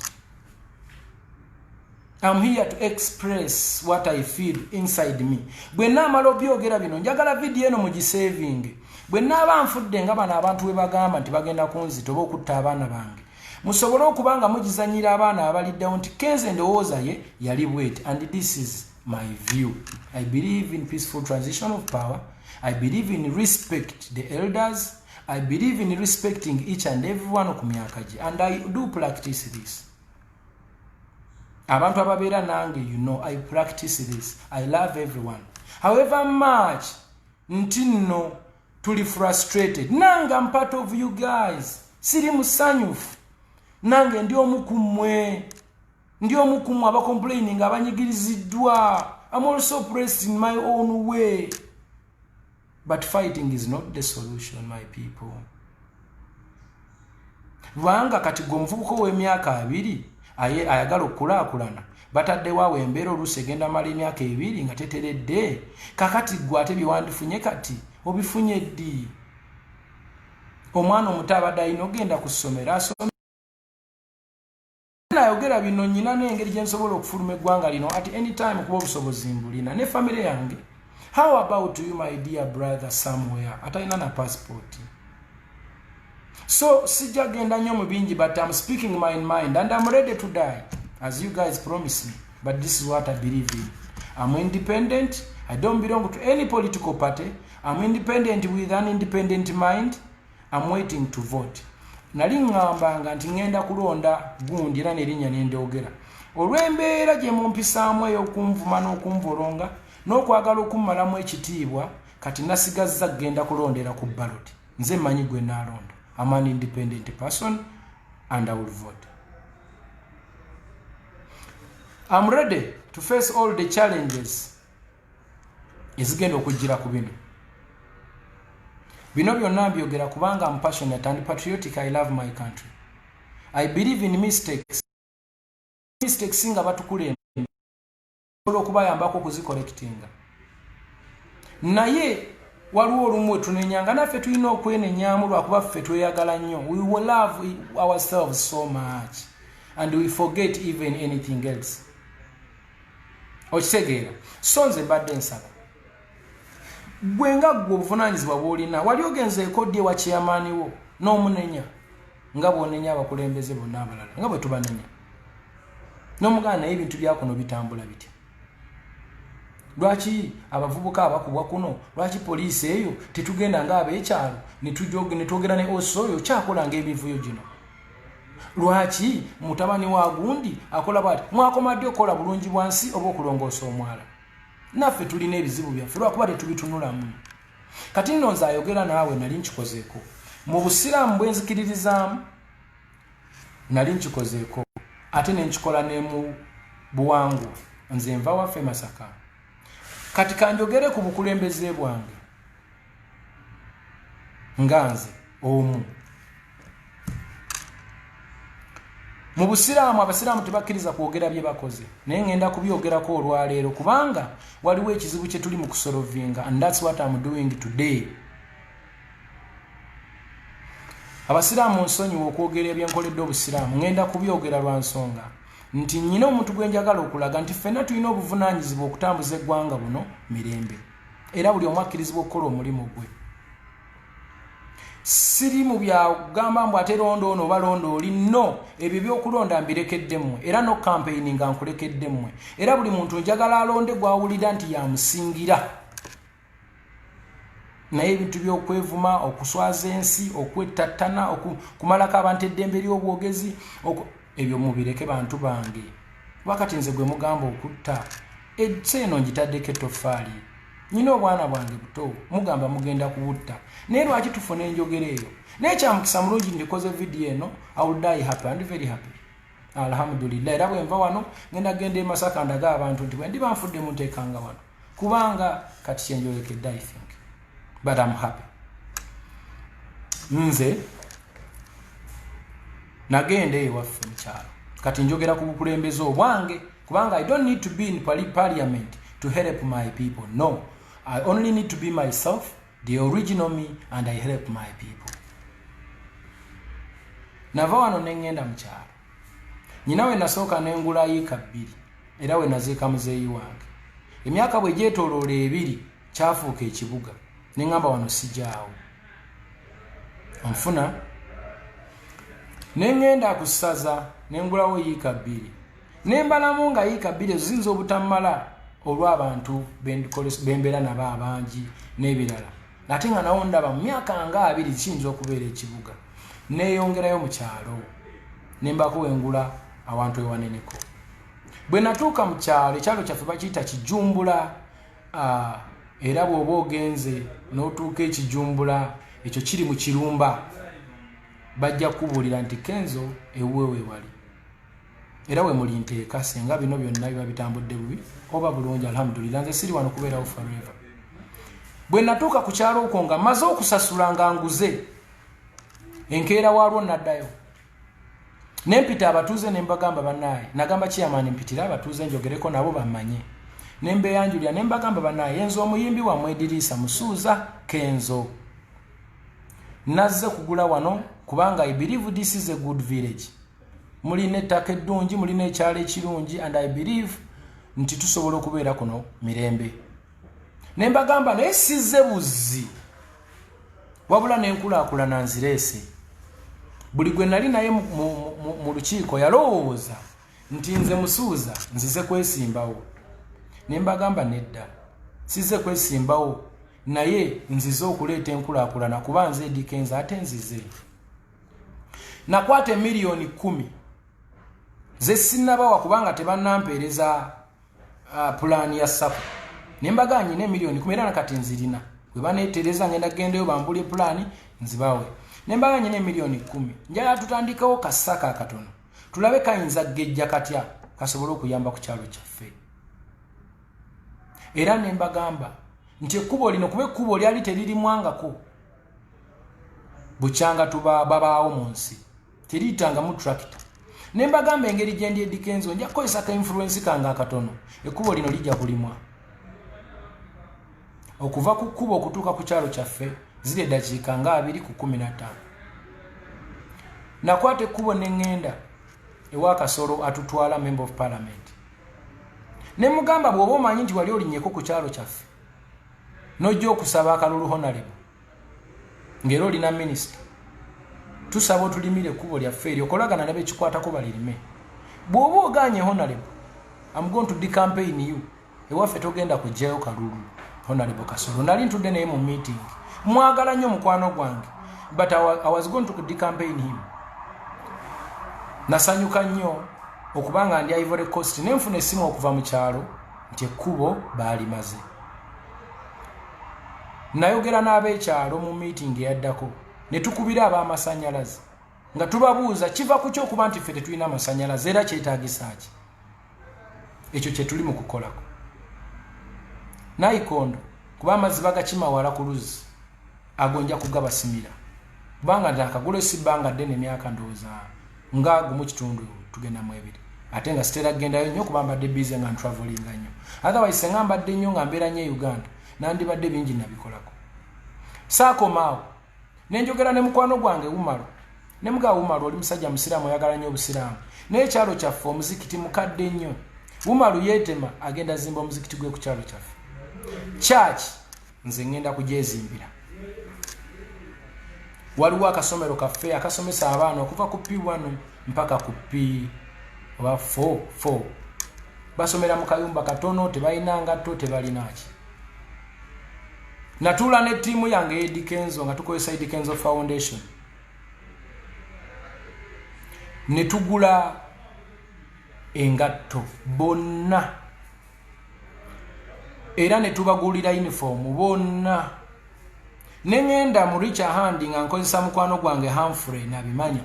I'm here to express what I feel inside me. Bwe naamala obyogera bino njagala video eno mugisaving. Bwe naaba nfudde nga bano abantu we bagamba nti bagenda kunzita oba okutta abaana bange, musobole okubanga mugizanyira abaana abaliddewo nti Kenzo endowooza ye yali bweti, and this is my view. I believe in peaceful transition of power. I believe in respect the elders. I believe in respecting each and everyone ku myaka gye, and I do practice this. Abantu ababeera nange, you know, I practice this. I love everyone. However much nti nno tuli frustrated, nanga I'm part of you guys. Siri musanyufu. nange ndi omukumwe aba complaining abanyigiriziddwa. I'm also pressed in my own way. But fighting is not the solution, my people. Wanga kati gomvuko w'emyaka 2 ayagala okulaakulana bataddewo awo embeera oluusi egenda mala emyaka 2 nga teteredde. Kakati gwe ate byewandifunye kati obifunye ddi? Omwana omuto abadde alina ogenda ku ssomero asome. Nayogera bino nyina n'engeri gye nsobola okufuluma eggwanga lino at any time kuba obusobozi mbulina ne family yange. How about you, my dear brother, somewhere atalina na passport? So sijja genda nnyo mu bingi, but I'm speaking my mind and I'm ready to die as you guys promise me. But this is what I believe in. I'm independent. I don't belong to any political party. I'm independent with an independent mind. I'm waiting to vote. Nali ngambanga nti ngenda kulonda gundi era nerinnya nendeogera. Olw'embeera gye mumpisaamu ey'okunvuma n'okunvolonga n'okwagala okummalamu ekitiibwa, kati nasigazza genda kulondera ku ballot. Nze mmanyi gwe naalonda. I'm an independent person and I will vote. I'm ready to face all the challenges ezigenda okujjira ku bino. Bino byonna mbyogera kubanga I'm passionate and patriotic. I love my country. I believe in mistakes. Mistakes nga batukulembe okubayambako okuzikollectinga. Naye waliwo olumu tunenyanga naffe tulina okwenenyamu lwakuba ffe tweyagala nnyo. We will love ourselves so much and we forget even anything else. Okitegeera. So nze mbadde nsaba gwenga gwe obuvunaanyizibwa bw'olina wali ogenza ekoddi ewa chairman wo n'omunenya nga bw'onenya abakulembeze bonna abalala nga bwe tubanenya n'omugana naye ebintu byakuno bitambula bitya. Lwaki abavubuka abakubwa kuno? Lwaki poliisi eyo tetugenda ng'abeekyalo ne twogera ne osoyo kyakola ng'ebivuyo gino? Lwaki mutabani wa gundi akola bwati mwakomadde okola bulungi bwansi oba okulongoosa omwala? Naffe tulina ebizibu byaffe lwakuba tetubitunulamu. Kati nno nze ayogera naawe nali nkikozeeko. Mu busiraamu bwe nzikiririzaamu nali nkikozeeko ate ne nkikola ne mu buwangwa. Nze nva waffe Masaka. Kati kanjogere ku bukulembeze bwange nga nze omu. Mu busiraamu abasiraamu tebakkiriza kwogera bye bakoze, naye ngenda kubyogerako olwaleero kubanga waliwo ekizibu kye tuli mu kusolovinga, and that's what I'm doing today. Abasiraamu nsonyiwa okwogera ebyenkoledde obusiraamu, ngenda kubyogera lwa nsonga nti nnyina omuntu gwe njagala okulaga nti ffenna tulina obuvunaanyizibwa okutambuza eggwanga buno mirembe, era buli omu akkirizibwa okukola omulimu gwe. Siri mu byagamba mbu ate londo ono oba londo oli, no, ebyo byokulonda mbirekedde mmwe era no campaign nga nkulekedde mmwe, era buli muntu njagala alonde gwawulira nti yamusingira. Naye ebintu by'okwevuma, okuswaza ensi, okwettattana, okumalako abantu eddembe ly'obwogezi, ebyo mubireke bantu bange. Wakati nze gwe mugamba okutta eno ngitaddeko ettoffaali. Nyina obwana bwange buto mugamba mugenda kubutta, naye lwaki tufuna enjogera eyo? Naye kyamukisa mulungi ndikoze video eno. I will die happy and very happy. Alhamdulillah. Era bwe nva wano ngenda genda e Masaka ndaga abantu nti bwe ndiba nfudde munteekanga wano kubanga kati kyenjolekedde, I think. But I'm happy. Nze nagenda ewaffe mukyalo kati njogera ku bukulembeze obwange kubanga I don't need to be in parliament to help my people. No, I only need to be myself, the original me, and I help my people. Nava wano nengenda mukyalo. Nyina we nasooka nengula yiika 2 era we naziika muzeeyi wange. Emyaka bwe gyetooloola 2 kyafuuka ekibuga. Nengamba wano sijjaawo. Nfuna nengenda ku ssaza nengulawo yiika 2. Nembalamu nga yiika 2 ziyinza obutamala olw'abantu bembeera nabo abangi n'ebirala. Ate nga nawo ndaba mu myaka nga 2 kiyinza okubeera ekibuga. Neeyongerayo mu kyalo nembako wengula awantu ewaneneko. Bwe natuuka mu kyalo, ekyalo kyaffe bakiyita Kijumbula, era bw'oba ogenze n'otuuka ekijumbula ekyo kiri mu Kirumba. bajja kubuulira nti Kenzo ewewe wali era we muli nteeka senga bino byonna biba bitambudde bubi oba bulungi alhamdulillah nze siri wano kubeerawo forever. Bwe natuuka ku kyalo okwo nga maze okusasula nga nguze enkeera waalwo naddayo nempita abatuuze ne mbagamba bannaaye nagamba chairman mpitira abatuuze njogereko nabo bamanye ne mbeyanjulira ne mbagamba bannaaye yenzo omuyimbi wammwe Eddirisa Musuuza Kenzo nazze kugula wano kubanga I believe this is a good village. Muline ettaka eddungi muline ekyalo ekirungi and I believe nti tusobola okubeera kuno mirembe. Ne mbagamba naye sizze buzzi wabula n'enkulaakulana nzireese. Buli gwe nali naye mu lukiiko yalowooza nti nze Musuuza nzize kwesimbawo. Ne mbagamba nedda sizze kwesimbawo naye nzize okuleeta enkulaakulana kuba nze Eddy Kenzo ate nzize. Nakwata miliyoni 10 ze sinnabawa kubanga tebannampeereza pulaani ya SACCO. Ne mbaganye ne miliyoni 10 era nakati nzirina bwe baneetereza ngenda gendeyo bambule pulaani nzibawe. Ne mbaganye ne miliyoni 10 njala tutandikawo kasaka katono tulabe kayinza gejja katya kasobola okuyamba ku kyalo kyaffe. Era ne mbagamba nti ekkubo lino kuba ekkubo lyali teririmwangako bukyanga tuba babaawo mu nsi teritanga mu tractor. Ne mbagamba engeri gye ndi Eddy Kenzo nja kukozesa ka influence kanga akatono ekkubo lino lijja kulimwa. Okuva ku kkubo okutuuka ku kyalo kyaffe ziri eddakiika nga 2 ku 15. Nakwata ekkubo ne ŋŋenda ewa Kasolo atutwala member of parliament. Ne mugamba bw'oba omanyi nti wali olinnyeko ku kyalo kyaffe n'ojja okusaba akalulu honorable ng'era olina minisita tusaba otulimire ekkubo lyaffe eryo okolagana n'abekikwatako balirime. Bw'oba oganye honorable I'm going to decampaign you ewaffe togenda kujjayo kalulu honorable Kasolo nali ntudde naye mu meeting mwagala nnyo mukwano gwange but I was going to decampaign him. Nasanyuka nnyo okubanga ndi Ivory Coast nenfuna essimu okuva mu kyalo nti ekkubo baalimaze. Nayogera n'abeekyalo mu meeting eyaddako ne tukubira ab'amasannyalaze nga tubabuuza kiva ku ky'okuba nti ffe tetulina amasannyalaze era kyetaagisa ki. Ekyo kye tuli mu kukolako. Nayikondo kuba amazzi bagakima wala ku luzzi agonja kugabasimira kubanga ndakagula esibbanga ddene emyaka ndowooza nga gumu kitundu tugenda mu 2 ate nga sitera gendayo nnyo kuba mbadde busy nga travelinga nnyo. Otherwise nga mbadde nnyo nga mbeera nnyo Uganda nandibadde bingi nabikolako. Saakomaawo ne njogera ne mukwano gwange Umaro ne muga Umaro oli musajja musiraamu oyagala nnyo obusiraamu n'ekyalo kyaffe omuzikiti mukadde nnyo. Umaro yeetema agenda zimba omuzikiti gwe ku kyalo kyaffe. Church nze ngenda kugyezimbira. Waliwo akasomero kaffe akasomesa abaana okuva ku P1 mpaka ku P4 basomera mu kayumba katono tebalina ngatto tebalinaki. Natula ne tiimu yange Eddy Kenzo nga tukozesa Eddy Kenzo Foundation ne tugula engatto bonna era ne tubagulira uniform bonna. Ne ngenda mu Richard Handi nga nkozesa mukwano gwange Humphrey nabimanya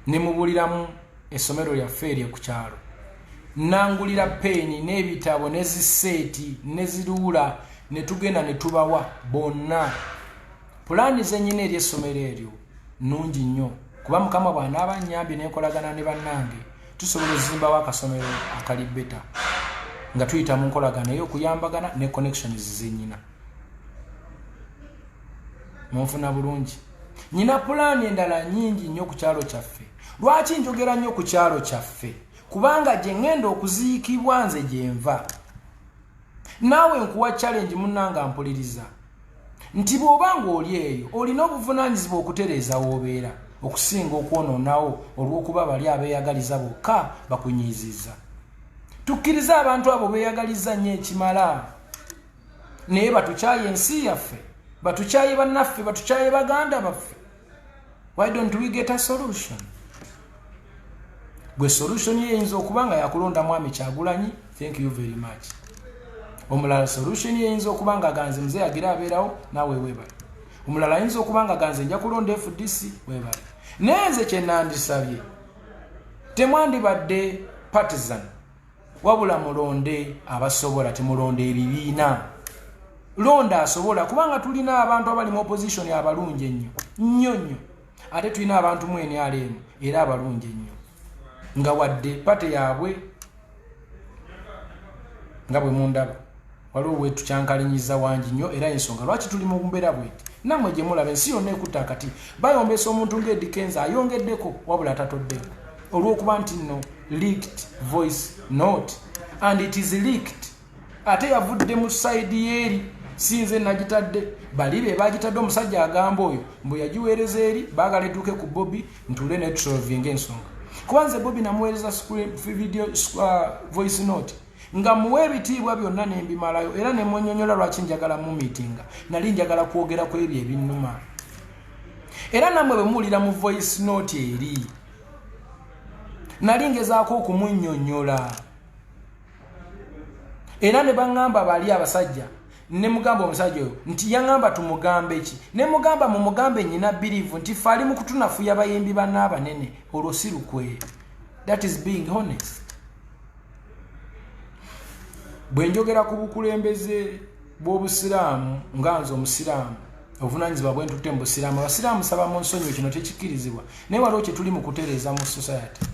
ne mubuliramu essomero lyaffe eryo ku kyalo. Nangulira peni n'ebitabo n'eziseeti n'eziruula ne tugenda ne tubawa bonna. Pulaani zennyina ery'essomero eryo nnungi nnyo kuba Mukama bw'anaaba annyambye n'enkolagana ne bannange tusobola okuzimbawo akasomero akali beta nga tuyita mu nkolagana ey'okuyambagana ne connections zennyina. Munfuna bulungi. Nyina pulaani endala nnyingi nnyo ku kyalo kyaffe. Lwaki njogera nnyo ku kyalo kyaffe? Kubanga gye ngenda okuziikibwa nze gye nva. Naawe nkuwa challenge munnanga mpuliriza nti bw'obanga oli eyo olina obuvunaanyizibwa okutereeza w'obeera okusinga okwononawo olw'okuba bali abeeyagaliza bokka bakunyiizizza. Tukkiriza abantu abo beeyagaliza nnyo ekimala naye batukyaye ensi yaffe batukyaye bannaffe batukyaye baganda baffe. Why don't we get a solution? Gwe solution yeyinza okuba nga yakulonda mwami Kyagulanyi, thank you very much. Omulala solution yeyinza okuba nga ganze mzee agira abeerawo naawe weebale. omulala ayinza okubanga ganze nja kulonda FDC webale nenze kye nandisabye temwandibadde partisan wabula mulonde abasobola temulonde ebibiina londa asobola kubanga tulina abantu abali mu opposition abalungi nnyo ate tulina abantu mwene alemu era abalungi nnyo nga wadde pate yaabwe nga bwe mundaba waliwo wetu kyankalinyiza wangi nnyo era ensonga lwaki tuli mu mbeera bweti namwe gye mulaba ensi yonna ekutta akati bayombesa omuntu nga Eddy Kenzo ayongeddeko wabula tatoddeko olw'okuba nti nno leaked voice note and it is leaked ate yavudde mu side yeeri sinze nagitadde bali be bagitadde omusajja agamba oyo mbu yagiweereza eri baagala etuuke ku Bobi ntule ne tusolvinga ensonga kubanze Bobi namuweereza video voice note nga muwe ebitiibwa byonna nembimalayo era ne mwenyonyola lwaki njagala mu meetinga nali njagala kwogera ku ebyo ebinnuma era namwe bwe muwulira mu voice note eri nali ngezaako okumunnyonnyola era ne baŋŋamba bali abasajja ne mugamba omusajja oyo nti yaŋŋamba tumugambe ki ne mugamba mu mugambe nnyina birivu nti fe ali mu kutunafuya bayimbi banna abanene olwo si lukwe. That is being honest. Bwe njogera ku bukulembeze bw'obusiraamu nga nze omusiraamu obuvunaanyizibwa bwe ntutte mu busiraamu abasiraamu saba mu nsonyi kino tekikkirizibwa naye waliwo kye tuli mu kutereeza mu society.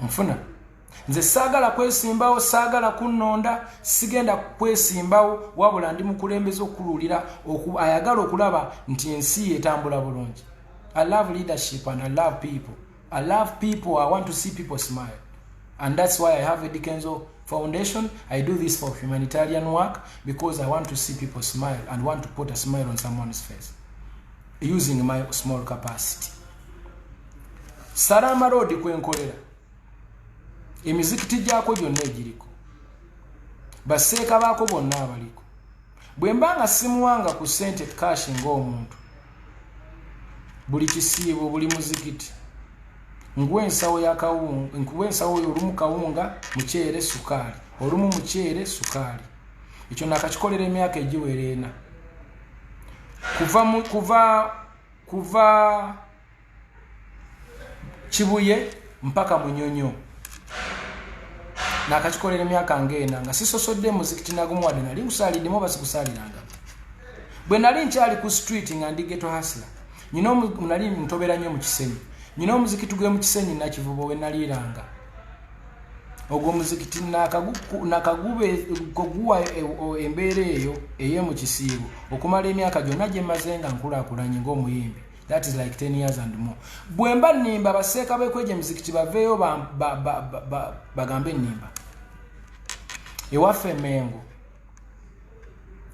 Nfuna nze saagala kwesimbawo saagala kunnonda sigenda kwesimbawo wabula ndi mukulembeze okukululira ayagala okulaba nti ensi etambula bulungi. I love leadership and I love people. I love people. I want to see people smile. And that's why I have Eddy Kenzo Foundation. I do this for humanitarian work because I want to see people smile and want to put a smile on someone's face using my small capacity. Salama Road kwenkolera. Emizikiti gyako gyonna egiriko. Baseeka baako bonna abaliko. Bwe mbanga simuwanga ku ssente cash ng'omuntu. Buli kisiibo buli muzikiti. Ngwensawo ya kawunga, nkwensawo olumu kawunga, muceere sukali. Olumu muceere sukali. Ekyo nakakikolera emyaka egiwera 4. Kuva Kibuye mpaka Munyonyo. Nakakikolera emyaka ng'ena nga sisosodde muzikiti nagumu wadde nali nkusaalidde basikusaliranga. Bwe nali nkyali ku street nga ndi ghetto hustler. Nyina nali ntobera nnyo mu Kisenyi. Nyina omuzikiti gwe mu Kisenyi Nakivubo we naliranga. Ogwo muzikiti nakagube koguwa embeera eyo eye mu kisiibo okumala emyaka gyonna gye maze nga nkulaakulanye ng'omuyimbi. That is like 10 years and more. Bwe mba nnimba baseeka beekweja emizikiti baveeyo bagambe nnimba. Ewaffe Mengo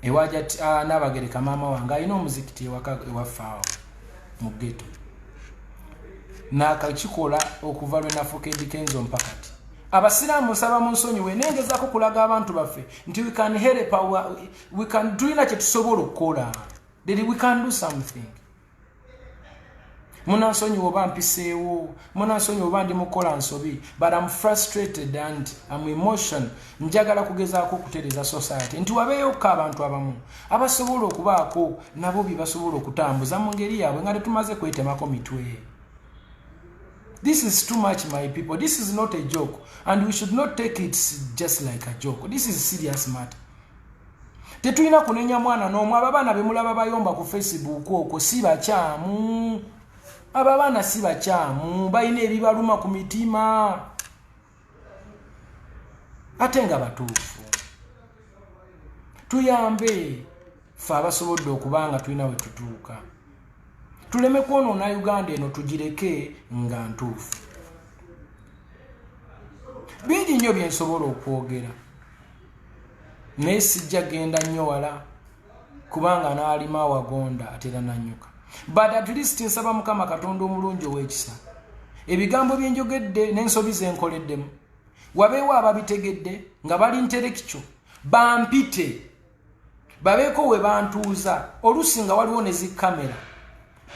ewaja Nabagereka maama wange alina omuzikiti ewaffe awo mu ghetto. Nakakikola okuva lwe nafuuka Eddy Kenzo mpakati. Abasiraamu nsaba mu nsonyiwe nengezaako kulaga abantu baffe nti we can help tulina kye tusobola okukola. We can do something. Munansonyiwe oba mpiseewo, munansonyiwe oba ndi mukola nsobi, but I'm frustrated and I'm emotional. Njagala kugezaako okutereeza society nti wabeeyokko abantu abamu abasobola okubaako nabo bye basobola okutambuza mu ngeri yaabwe nga tetumaze kwetemako mitwe. This is too much, my people. This is not a joke. And we should not take it just like a joke. This is a serious matter. Tetulina kunenya mwana n'omwe abaana be mulaba bayomba ku Facebook okwo si bakyamu. Abaana si bakyamu, balina ebibaluma ku mitima. Ate nga batuufu. Tuyambe ffe abasobodde okubanga tulina we tutuuka. Tuleme kwonoona Uganda eno tugireke nga ntuufu. Bingi nnyo bye nsobola okwogera. Naye sijja genda nnyo wala kubanga n'alima awagonda atera nannyuka. But at least nsaba Mukama Katonda omulungi ow'ekisa. Ebigambo bye njogedde n'ensobi ze nkoleddemu. Wabeewo ababitegedde nga bali nterekikyo. Bampite. Babeeko we bantuuza. Oluusi nga waliwo ne zikamera.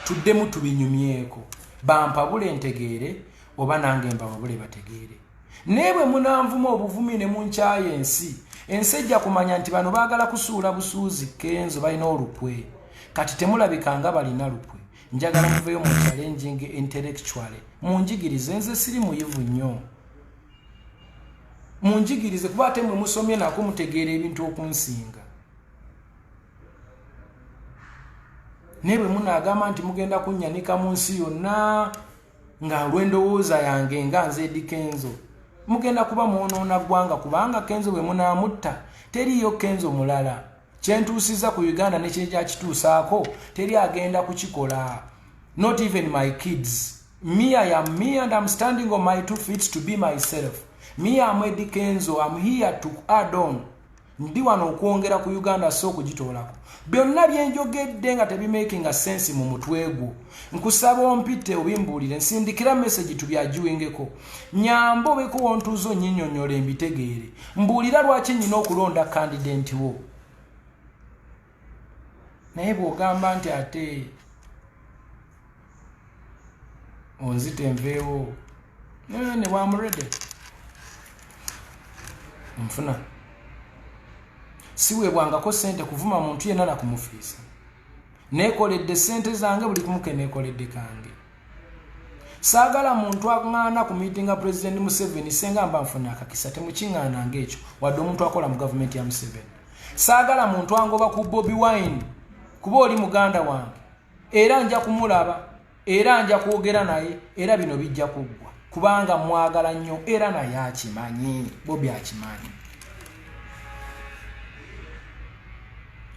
Tuddemu tubinyumyeko. Bampabule ntegeere oba nange mbawabule bategeere. Naye bwe munanvuma obuvumi ne munkyaye ensi ensejja kumanya nti bano baagala kusuula busuuzi Kenzo balina olukwe kati temulabikanga balina lukwe njagala muveyo mu challenging intellectually munjigirize nze siri muyivu nnyo munjigirize kuba ate mwe musomye nako mutegeera ebintu okunsinga nebwe munaagamba nti mugenda kunnyanika mu nsi yonna nga lwendowooza yange nga nze Eddy Kenzo mugenda kuba mwonoona ggwanga kubanga Kenzo bwe munaamutta teriyo Kenzo mulala kyentuusiza ku Uganda ne kyekituusaako teri agenda kukikola not even my kids me I am me and I'm standing on my 2 feet to be myself me I'm Eddy Kenzo I'm here to add on ndi wano okwongera ku Uganda so kugitoolako byonna byenjogedde nga tebimaking a sense mu mutwegu nkusaba ompite obimbuulire nsindikira message tubyajuwingeko nyambo beko wontuzo nyinyonyola embitegeere mbuulira lwaki nyina okulonda candidate wo naye bw'ogamba nti ate onzite nveewo ne bwamurede nfuna siweebwangako sente kuvuma muntu yenna na kumufiisa neekoledde sente zange buli kumuke neekoledde kange saagala muntu aŋŋaana ku miitinga President Museveni senga mba nfuna akakisa temukiŋŋaananga ekyo wadde omuntu akola mu gavumenti ya Museveni saagala muntu angoba ku Bobi Wine kuba oli muganda wange era nja kumulaba era nja kwogera naye era bino bijja kuggwa kubanga mwagala nnyo era naye akimanyi Bobi akimanyi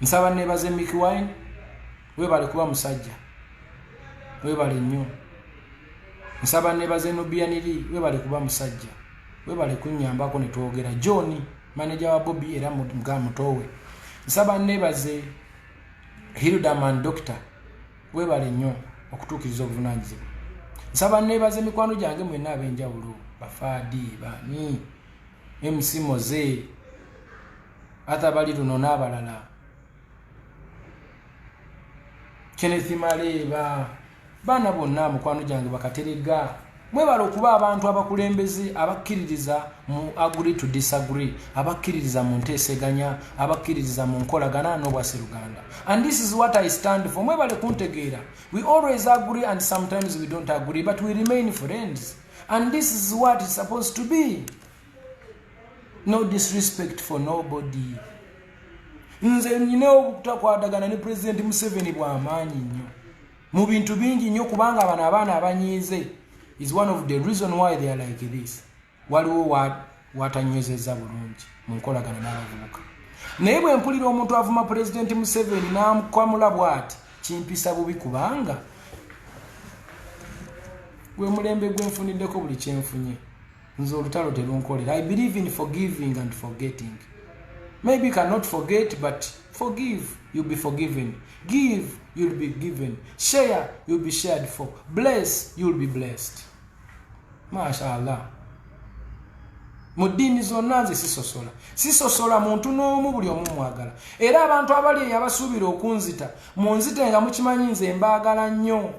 nsaba nebaze Mick Wine webale kuba musajja webale nnyo nsaba nebaze Nubianiri webale kuba musajja webale kunnyambako ne twogera John manager wa Bobi era mutowe nsaba nebaze Hildaman Doctor webale nnyo okutuukiriza obuvunaanyizibwa nsaba nebaze mikwano gyange mwenna ab'enjawulo bafaadi bani MC Moze atabali luno n'abalala Kenneth Maleba bana bonna mukwano gyange bakaterega mwebale okuba abantu abakulembeze abakkiririza mu agree to disagree abakkiririza mu nteeseganya abakkiririza mu nkolagana n'obwase Uganda and this is what I stand for mwebale kuntegeera we always agree and sometimes we don't agree but we remain friends and this is what it's supposed to be no disrespect for nobody nze nyine okutakwadagana ne President Museveni bw'amaanyi nnyo mu bintu bingi nnyo kubanga abaana abanyiize is one of the reason why they are like this waliwo watanywezeza bulungi mu nkolagana n'abavubuka naye bwe mpulira omuntu avuma President Museveni n'amukwamula bw'ati kimpisa bubi kubanga gwe mulembe gwenfuniddeko buli kyenfunye nze olutalo terunkolera I believe in forgiving and forgetting. Maybe you cannot forget, but forgive, you'll be forgiven. Give, you'll be given. Share, you'll be shared for. Bless, you'll be blessed. MashaAllah. Mudini zonanze sisosola muntu n'omu buli omu mwagala. Era abantu abali abasuubira okunzita munzite nga mukimanyi nze mbaagala nnyo.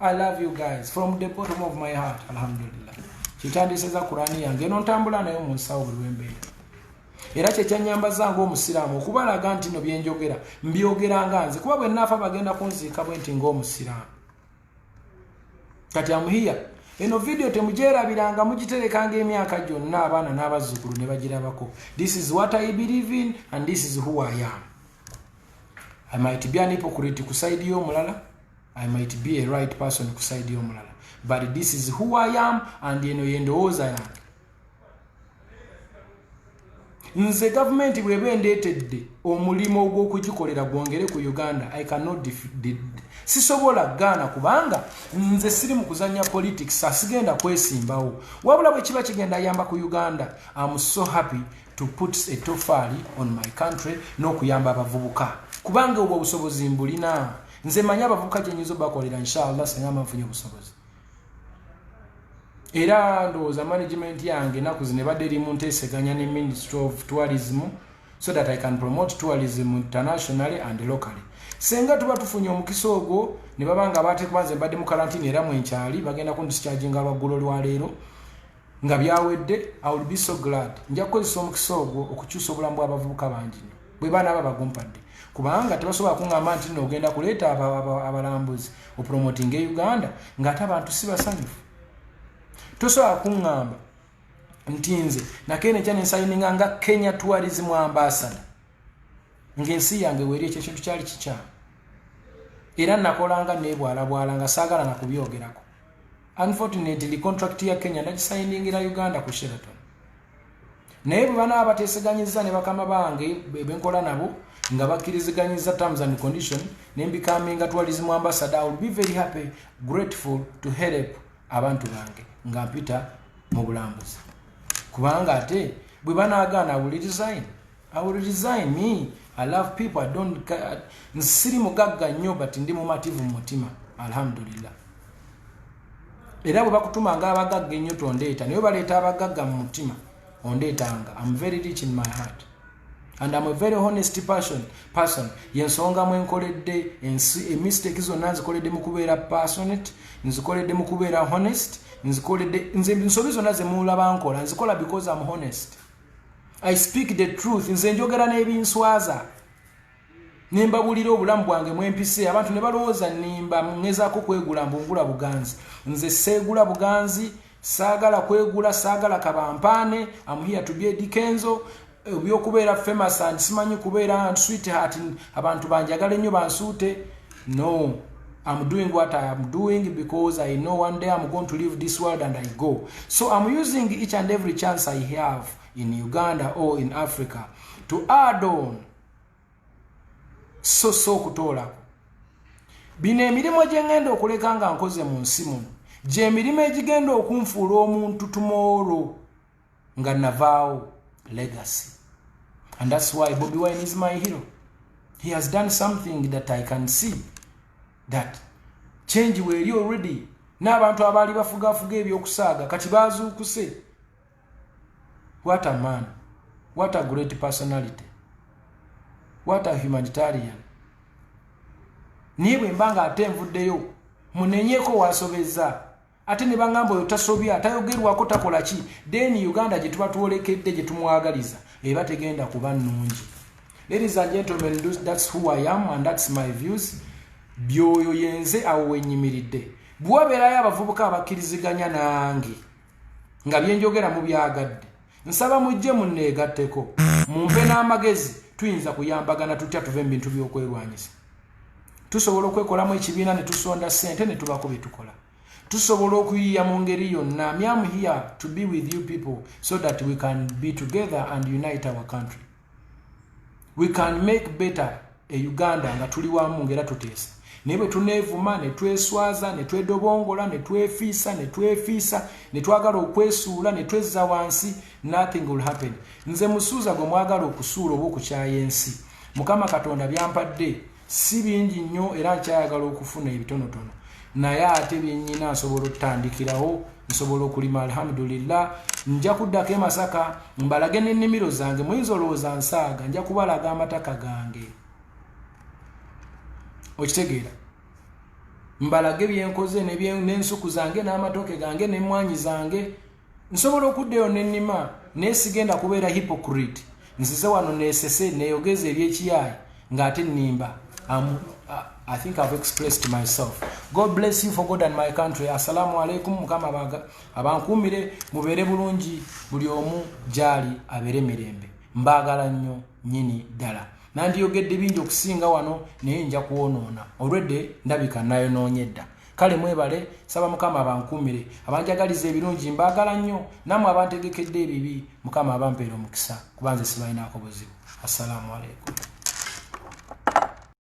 I love you guys from the bottom of my heart. Alhamdulillah. Kitandiseza Qur'ani yange eno ntambula nayo mu nsawo buli wembeera. Era kyekyanyamba zange omusiraamu okubalaga nti no byenjogera mbyogeranga nze kuba bwe naafa bagenda kunziika bwe nti ng'omusiraamu kati amuhiya eno video temugyerabiranga mugiterekanga emyaka gyonna abaana n'abazzukulu ne bagirabako this is what I believe in and this is who I am. I might be an hypocrite ku side y'omulala, I might be a right person ku side y'omulala, but this is who I am and eno yendowooza yange. Nze government bwebe ndeetedde omulimo ogw'okugikolera gwongere ku Uganda I cannot sisobola gaana kubanga nze siri mu kuzanya politics asigenda kwesimbawo wabula bwe kiba kigenda ayamba ku Uganda I'm so happy to put a tofali on my country n'okuyamba abavubuka kubanga obwo obusobozi mbulina nze manya abavubuka gye nyizo bakolera inshallah singa mfunye obusobozi. Era ndowooza management yange naku zine badde eri mu nteeseganya ne Ministry of Tourism so that I can promote tourism internationally and locally. Senga tuba tufunye omukisa ogwo ne babanga bateekubanze mbadde mu karantini era mwenkyali bagenda kundischarginga lwaggulo lwa leero nga byawedde. I will be so glad nja kukozesa omukisa ogwo okukyusa obulamu bw'abavubuka bangi nnyo bwe baana aba bagumpadde kubanga tebasobola kuŋŋamba nti nno ogenda kuleeta abalambuzi opromoting e Uganda ng'ate abantu si basanyufu. Tosobola kuŋŋamba nti nze nakeene ekya nensayininga nga Kenya tourism ambassador ng'ensi yange weeri ekyo ekintu kyali kikyamu era nakolanga neebwalabwala nga saagala nakubyogerako. Unfortunately contract ya Kenya nagisayiningira Uganda ku Sheraton naye bwe banaaba bateeseganyiza ne bakama bange benkola nabo nga bakkiriziganyiza terms and condition ne becoming tourism ambassador. I will be very happy, grateful to help abantu bange nga mpita mu bulambuzi kubanga ate bwe banaagaana I will resign. Me I love people. I don't nsiri mugagga nnyo but ndi mumativu mu mutima alhamdulillah. Era bwe bakutuma nga abagagga ennyo tondeeta naye baleeta abagagga mu mutima ondeetanga. I'm very rich in my heart and I'm a very honest person. Yensonga mwenkoledde mistake zonna nzikoledde mu kubeera passionate, nzikoledde mu kubeera honest, nze nsobi zonna ze mulaba nkola nzikola because I'm honest. I speak the truth. Nze njogera n'ebinswaza nimbabulira obulamu bwange mwempise abantu ne balowooza nimba ngezaako kwegula mbungula buganzi. Nze seegula buganzi, saagala kwegula, saagala kabampaane. I'm here to be Eddy Kenzo. Ebyokubeera famous and simanyi kubeera sweetheart abantu banjagala ennyo bansuute. No, I'm doing what I am doing because I know one day I'm going to leave this world and I go. So I'm using each and every chance I have in Uganda or in Africa to add on so kutola. Bino emirimu gye ngenda okuleka nga nkoze mu nsi muno gye emirimu egigenda okunfuula omuntu tomorrow nga navaawo legacy. And that's why Bobi Wine is my hero. He has done something that I can see that change weeri already. N'abantu abaali bafugafuga ebyokusaaga kati baazuukuse. What a man. What a great personality. What a humanitarian. Niye bwe mbanga ate nvuddeyo munenyeeko wasobezza ate ne bangamba oyo tasobya atayogerwako takola ki then Uganda gye tuba tuwolekedde gye tumwagaliza eba tegenda kuba nnungi. Ladies and gentlemen, that's who I am and that's my views. Byoyo yenze awo wenyimiridde bwabeerayo abavubuka abakkiriziganya nange nga byenjogera mu byagadde nsaba mujje munneegatteko mumpe n'amagezi tuyinza kuyambagana tutya tuve mu bintu by'okwerwanyisa. Tusobola okwekolamu ekibiina ne tusonda ssente ne tubako bye tukola. Tusobola okuyiya mu ngeri yonna. I'm here to be with you people so that we can be together and unite our country. We can make better a Uganda nga tuli wamu ngera tuteesa. Naye bwe tuneevuma ne tweswaza ne twedobongola ne twefiisa ne twagala okwesuula ne twezza wansi, nothing will happen. Nze musuuza gwe mwagala okusuula oba okukyaya ensi. Mukama Katonda byampadde si bingi nnyo era nkyayagala okufuna ebitonotono. Naye ate byennyina nsobola okutandikirawo, nsobola okulima alhamdulillah. Nja kuddako e Masaka mbalage n'ennimiro zange. Muyinza olowooza nsaaga, nja kubalaga amataka gange. Okitegeera? Mbalage byenkoze n'ensuku zange n'amatoke gange n'emmwanyi zange. Nsobola okuddeyo n'ennima naye sigenda kubeera hypocrite. Nzize wano neesese neeyogeza eby'ekiyaayi ng'ate nnimba. I think I've expressed myself. God bless you for God and my country. Assalamu alaikum. Mukama abankuumire mubeere bulungi buli omu gyali abeere mirembe. Mbaagala nnyo nnyini ddala. Nandiyogedde bingi okusinga wano naye nja kuwonoona. Already ndabika nayonoonye dda. Kale mwebale, saba Mukama abankuumire. Abanjagaliza ebirungi mbaagala nnyo. Nammwe abantegekedde ebibi Mukama abampeera omukisa. Kuba nze sibalinaako buzibu. Assalamu alaikum.